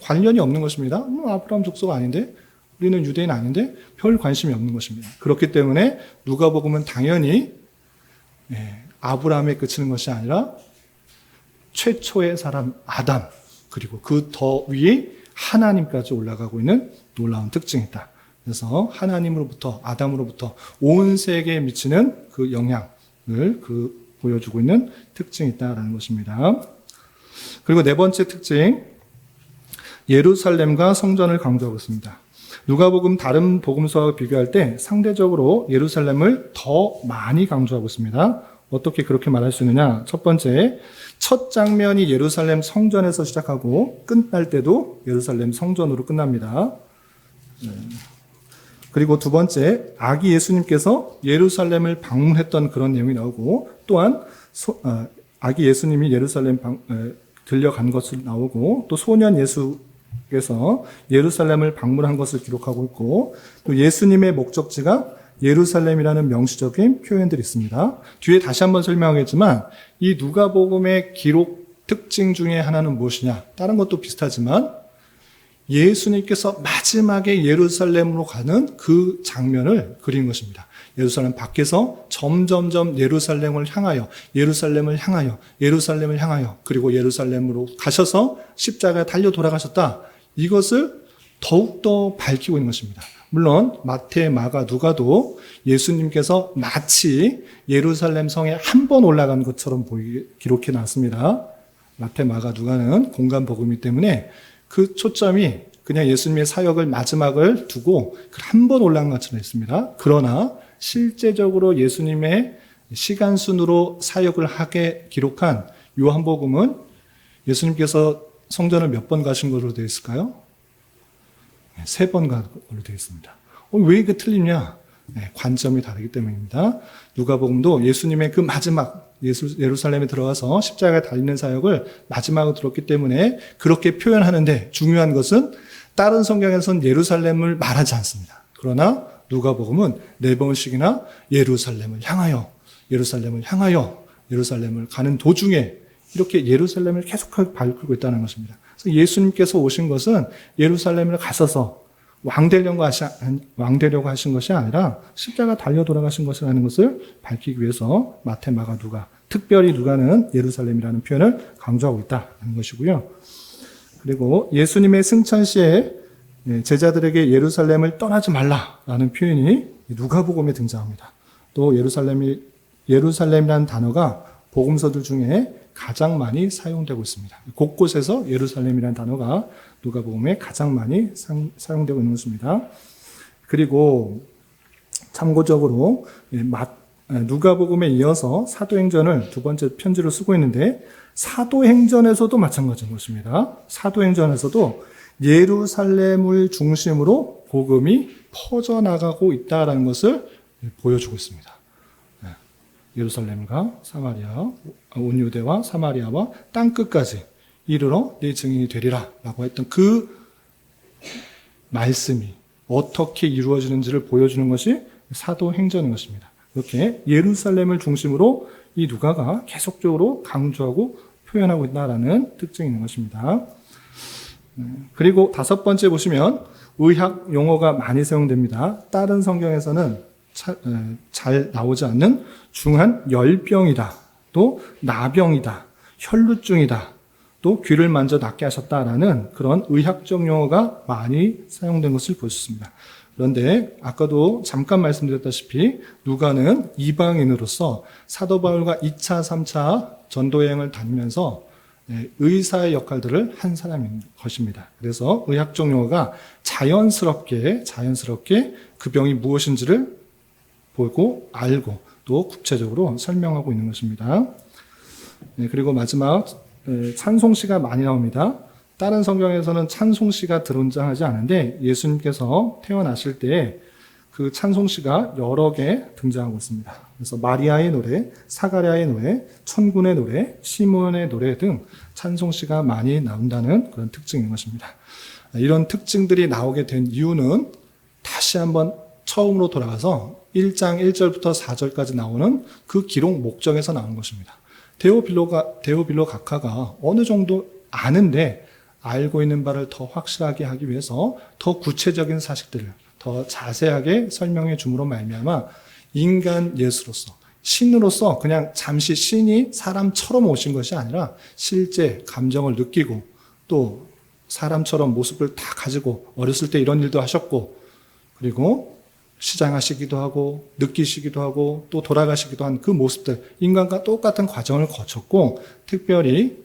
관련이 없는 것입니다. 아브라함 족속 아닌데 우리는 유대인 아닌데 별 관심이 없는 것입니다. 그렇기 때문에 누가복음은 당연히 아브라함에 그치는 것이 아니라 최초의 사람 아담 그리고 그 더 위에 하나님까지 올라가고 있는 놀라운 특징이 있다. 그래서 하나님으로부터 아담으로부터 온 세계에 미치는 그 영향을 보여주고 있는 특징이 있다라는 것입니다. 그리고 네 번째 특징, 예루살렘과 성전을 강조하고 있습니다. 누가복음 다른 복음서와 비교할 때 상대적으로 예루살렘을 더 많이 강조하고 있습니다. 어떻게 그렇게 말할 수 있느냐? 첫 번째, 첫 장면이 예루살렘 성전에서 시작하고 끝날 때도 예루살렘 성전으로 끝납니다. 그리고 두 번째, 아기 예수님께서 예루살렘을 방문했던 그런 내용이 나오고, 또한 아기 예수님이 예루살렘 들려간 것을 나오고, 또 소년 예수께서 예루살렘을 방문한 것을 기록하고 있고, 또 예수님의 목적지가 예루살렘이라는 명시적인 표현들이 있습니다. 뒤에 다시 한번 설명하겠지만 이 누가복음의 기록 특징 중에 하나는 무엇이냐? 다른 것도 비슷하지만 예수님께서 마지막에 예루살렘으로 가는 그 장면을 그린 것입니다. 예루살렘 밖에서 점점점 예루살렘을 향하여 그리고 예루살렘으로 가셔서 십자가에 달려 돌아가셨다. 이것을 더욱더 밝히고 있는 것입니다. 물론 마태, 마가, 누가도 예수님께서 마치 예루살렘 성에 한 번 올라간 것처럼 기록해 놨습니다. 마태, 마가, 누가는 공간 복음이기 때문에 그 초점이 그냥 예수님의 사역을 마지막을 두고 한 번 올라간 것처럼 했습니다. 그러나 실제적으로 예수님의 시간 순으로 사역을 하게 기록한 요한복음은 예수님께서 성전을 몇 번 가신 것으로 되어 있을까요? 3번 간 걸로 되어 있습니다. 왜 이게 틀리냐? 관점이 다르기 때문입니다. 누가복음도 예수님의 그 마지막 예루살렘에 들어가서 십자가에 달리는 사역을 마지막으로 들었기 때문에 그렇게 표현하는데 중요한 것은 다른 성경에서는 예루살렘을 말하지 않습니다. 그러나 누가복음은 4번씩이나 예루살렘을 가는 도중에 이렇게 예루살렘을 계속하게 밝히고 있다는 것입니다. 그래서 예수님께서 오신 것은 예루살렘을 가셔서 왕되려고 하신 것이 아니라 십자가 달려 돌아가신 것이라는 것을 밝히기 위해서 마태, 마가, 누가, 특별히 누가는 예루살렘이라는 표현을 강조하고 있다는 것이고요. 그리고 예수님의 승천 시에 제자들에게 예루살렘을 떠나지 말라라는 표현이 누가복음에 등장합니다. 또 예루살렘이라는 단어가 복음서들 중에 가장 많이 사용되고 있습니다. 곳곳에서 예루살렘이라는 단어가 누가복음에 가장 많이 사용되고 있는 것입니다. 그리고 참고적으로 누가복음에 이어서 사도행전을 두 번째 편지로 쓰고 있는데 사도행전에서도 마찬가지인 것입니다. 사도행전에서도 예루살렘을 중심으로 복음이 퍼져나가고 있다는 것을 보여주고 있습니다. 예루살렘과 사마리아, 온 유대와 사마리아와 땅끝까지 이르러 네 증인이 되리라 라고 했던 그 말씀이 어떻게 이루어지는지를 보여주는 것이 사도행전인 것입니다. 이렇게 예루살렘을 중심으로 이 누가가 계속적으로 강조하고 표현하고 있다는 특징이 있는 것입니다. 그리고 5번째 보시면 의학 용어가 많이 사용됩니다. 다른 성경에서는 잘 나오지 않는 중한 열병이다, 또 나병이다, 혈루증이다, 또 귀를 만져 낫게 하셨다라는 그런 의학적 용어가 많이 사용된 것을 볼 수 있습니다. 그런데 아까도 잠깐 말씀드렸다시피 누가는 이방인으로서 사도 바울과 2차, 3차 전도여행을 다니면서 의사의 역할들을 한 사람인 것입니다. 그래서 의학적 용어가 자연스럽게 그 병이 무엇인지를 보고 알고 또 구체적으로 설명하고 있는 것입니다. 그리고 마지막 찬송시가 많이 나옵니다. 다른 성경에서는 찬송시가 등장하지 않은데 예수님께서 태어나실 때 그 찬송시가 여러 개 등장하고 있습니다. 그래서 마리아의 노래, 사가랴의 노래, 천군의 노래, 시몬의 노래 등 찬송시가 많이 나온다는 그런 특징인 것입니다. 이런 특징들이 나오게 된 이유는 다시 한번 처음으로 돌아가서 1장 1절부터 4절까지 나오는 그 기록 목적에서 나오는 것입니다. 데오빌로 각하가 어느 정도 아는데 알고 있는 바를 더 확실하게 하기 위해서 더 구체적인 사실들을 더 자세하게 설명해 줌으로 말미암아 인간 예수로서 신으로서 그냥 잠시 신이 사람처럼 오신 것이 아니라 실제 감정을 느끼고 또 사람처럼 모습을 다 가지고 어렸을 때 이런 일도 하셨고 그리고 시장하시기도 하고 느끼시기도 하고 또 돌아가시기도 한 그 모습들 인간과 똑같은 과정을 거쳤고 특별히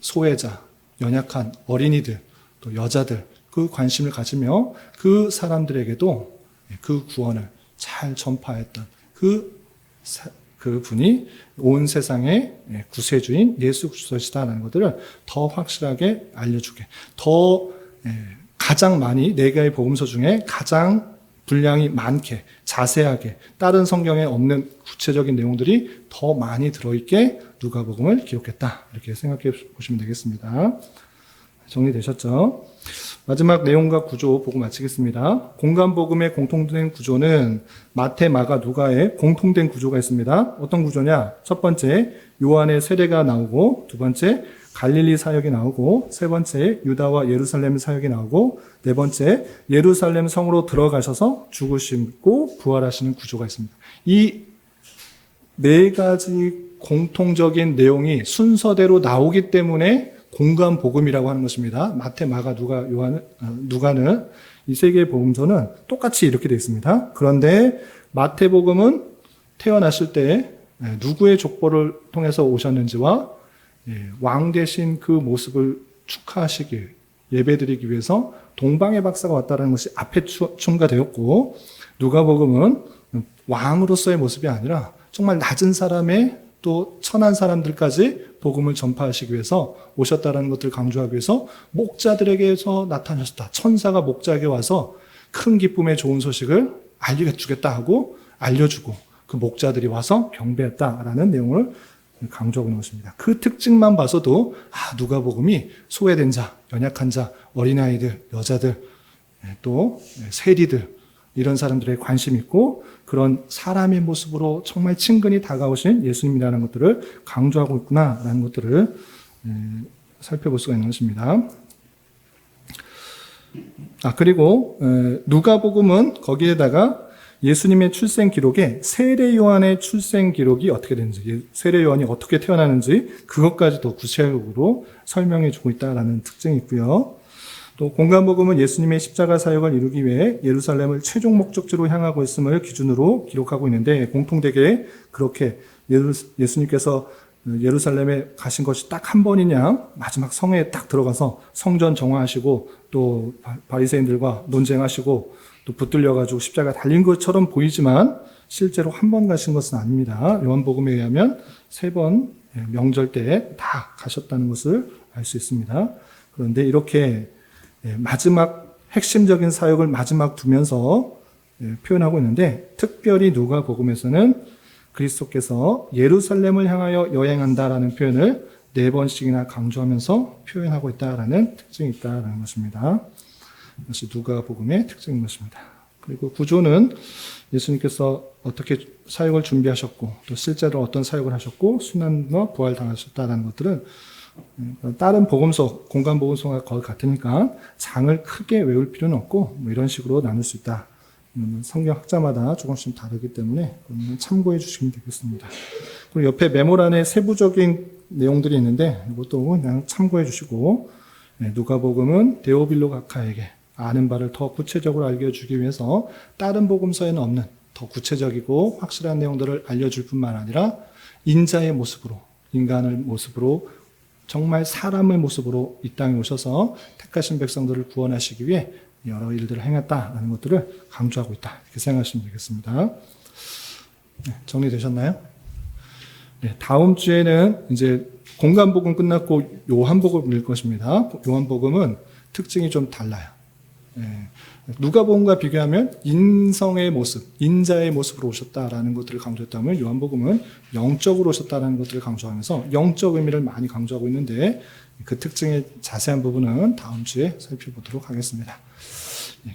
소외자, 연약한 어린이들 또 여자들 그 관심을 가지며 그 사람들에게도 그 구원을 잘 전파했던 그 그 분이 온 세상의 구세주인 예수 그리스도시다라는 것들을 더 확실하게 알려주게, 더 가장 많이 4개의 복음서 중에 가장 분량이 많게 자세하게 다른 성경에 없는 구체적인 내용들이 더 많이 들어있게 누가복음을 기록했다, 이렇게 생각해 보시면 되겠습니다. 정리되셨죠? 마지막 내용과 구조 보고 마치겠습니다. 공간복음의 공통된 구조는 마태, 마가, 누가의 공통된 구조가 있습니다. 어떤 구조냐? 첫 번째, 요한의 세례가 나오고, 두 번째, 갈릴리 사역이 나오고, 세 번째, 유다와 예루살렘 사역이 나오고, 네 번째, 예루살렘 성으로 들어가셔서 죽으시고 부활하시는 구조가 있습니다. 이 4가지 공통적인 내용이 순서대로 나오기 때문에 공간 복음이라고 하는 것입니다. 마태, 마가, 누가, 누가는 이 3개의 복음서는 똑같이 이렇게 되어 있습니다. 그런데 마태복음은 태어나실 때 누구의 족보를 통해서 오셨는지와 왕 되신 그 모습을 축하하시기, 예배드리기 위해서 동방의 박사가 왔다는 것이 앞에 첨가되었고, 누가복음은 왕으로서의 모습이 아니라 정말 낮은 사람의 또 천한 사람들까지 복음을 전파하시기 위해서 오셨다는 것들을 강조하기 위해서 목자들에게서 나타나셨다. 천사가 목자에게 와서 큰 기쁨의 좋은 소식을 알려주겠다 하고 알려주고 그 목자들이 와서 경배했다라는 내용을 강조하고 있는 것입니다. 그 특징만 봐서도 누가복음이 소외된 자, 연약한 자, 어린아이들, 여자들, 또 세리들 이런 사람들에 관심이 있고 그런 사람의 모습으로 정말 친근히 다가오신 예수님이라는 것들을 강조하고 있구나라는 것들을 살펴볼 수가 있는 것입니다. 그리고 누가복음은 거기에다가 예수님의 출생 기록에 세례 요한의 출생 기록이 어떻게 되는지, 세례 요한이 어떻게 태어나는지 그것까지도 구체적으로 설명해 주고 있다라는 특징이 있고요. 또 공간복음은 예수님의 십자가 사역을 이루기 위해 예루살렘을 최종 목적지로 향하고 있음을 기준으로 기록하고 있는데 공통되게 그렇게 예수님께서 예루살렘에 가신 것이 딱 한 번이냐, 마지막 성에 딱 들어가서 성전 정화하시고 또 바리새인들과 논쟁하시고 또 붙들려가지고 십자가 달린 것처럼 보이지만 실제로 한 번 가신 것은 아닙니다. 요한복음에 의하면 3번 명절 때 다 가셨다는 것을 알 수 있습니다. 그런데 이렇게 마지막 핵심적인 사역을 마지막 두면서 표현하고 있는데 특별히 누가복음에서는 그리스도께서 예루살렘을 향하여 여행한다라는 표현을 4번씩이나 강조하면서 표현하고 있다라는 특징이 있다라는 것입니다. 이것이 누가복음의 특징인 것입니다. 그리고 구조는 예수님께서 어떻게 사역을 준비하셨고 또 실제로 어떤 사역을 하셨고 순환과 부활당하셨다라는 것들은 다른 복음서, 공간 복음서가 거의 같으니까 장을 크게 외울 필요는 없고 이런 식으로 나눌 수 있다. 성경학자마다 조금씩 다르기 때문에 참고해 주시면 되겠습니다. 그리고 옆에 메모란에 세부적인 내용들이 있는데 이것도 그냥 참고해 주시고 누가복음은 데오빌로 각하에게 아는 바를 더 구체적으로 알려주기 위해서 다른 복음서에는 없는 더 구체적이고 확실한 내용들을 알려줄 뿐만 아니라 인자의 모습으로, 인간의 모습으로 정말 사람의 모습으로 이 땅에 오셔서 택하신 백성들을 구원하시기 위해 여러 일들을 행했다라는 것들을 강조하고 있다. 이렇게 생각하시면 되겠습니다. 정리되셨나요? 다음 주에는 이제 공간복음 끝났고 요한복음 읽을 것입니다. 요한복음은 특징이 좀 달라요. 누가복음과 비교하면 인성의 모습, 인자의 모습으로 오셨다라는 것들을 강조했다면 요한복음은 영적으로 오셨다라는 것들을 강조하면서 영적 의미를 많이 강조하고 있는데 그 특징의 자세한 부분은 다음 주에 살펴보도록 하겠습니다.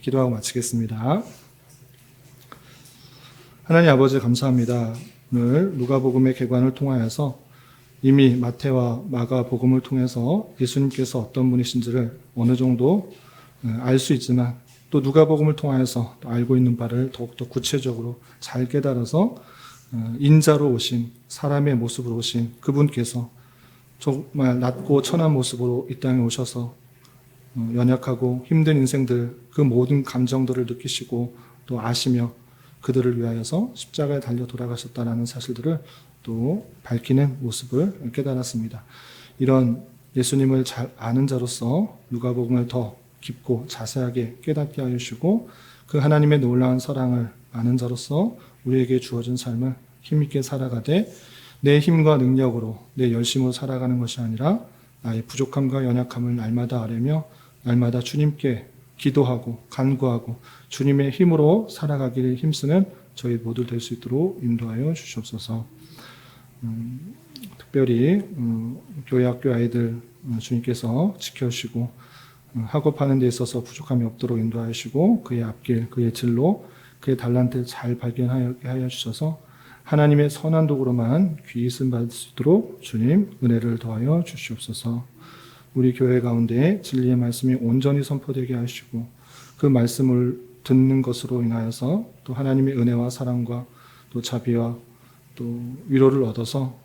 기도하고 마치겠습니다. 하나님 아버지 감사합니다. 오늘 누가복음의 개관을 통하여서 이미 마태와 마가복음을 통해서 예수님께서 어떤 분이신지를 어느 정도 알 수 있지만 또 누가복음을 통하여서 알고 있는 바를 더욱더 구체적으로 잘 깨달아서 인자로 오신 사람의 모습으로 오신 그분께서 정말 낮고 천한 모습으로 이 땅에 오셔서 연약하고 힘든 인생들 그 모든 감정들을 느끼시고 또 아시며 그들을 위하여서 십자가에 달려 돌아가셨다는 사실들을 또 밝히는 모습을 깨달았습니다. 이런 예수님을 잘 아는 자로서 누가복음을 더 깊고 자세하게 깨닫게 하시고 그 하나님의 놀라운 사랑을 아는 자로서 우리에게 주어진 삶을 힘있게 살아가되 내 힘과 능력으로 내 열심으로 살아가는 것이 아니라 나의 부족함과 연약함을 날마다 아뢰며 날마다 주님께 기도하고 간구하고 주님의 힘으로 살아가기를 힘쓰는 저희 모두 될 수 있도록 인도하여 주시옵소서. 특별히 교회 학교 아이들 주님께서 지켜주시고 학업하는 데 있어서 부족함이 없도록 인도하시고 그의 앞길, 그의 진로, 그의 달란트를 잘 발견하게 하여 주셔서 하나님의 선한 도구로만 귀히 쓰임받을 수 있도록 주님 은혜를 더하여 주시옵소서. 우리 교회 가운데 진리의 말씀이 온전히 선포되게 하시고 그 말씀을 듣는 것으로 인하여서 또 하나님의 은혜와 사랑과 또 자비와 또 위로를 얻어서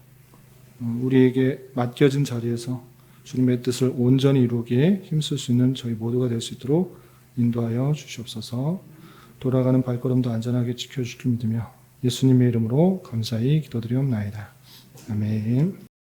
우리에게 맡겨진 자리에서 주님의 뜻을 온전히 이루기에 힘쓸 수 있는 저희 모두가 될 수 있도록 인도하여 주시옵소서. 돌아가는 발걸음도 안전하게 지켜주실 줄 믿으며 예수님의 이름으로 감사히 기도드리옵나이다. 아멘.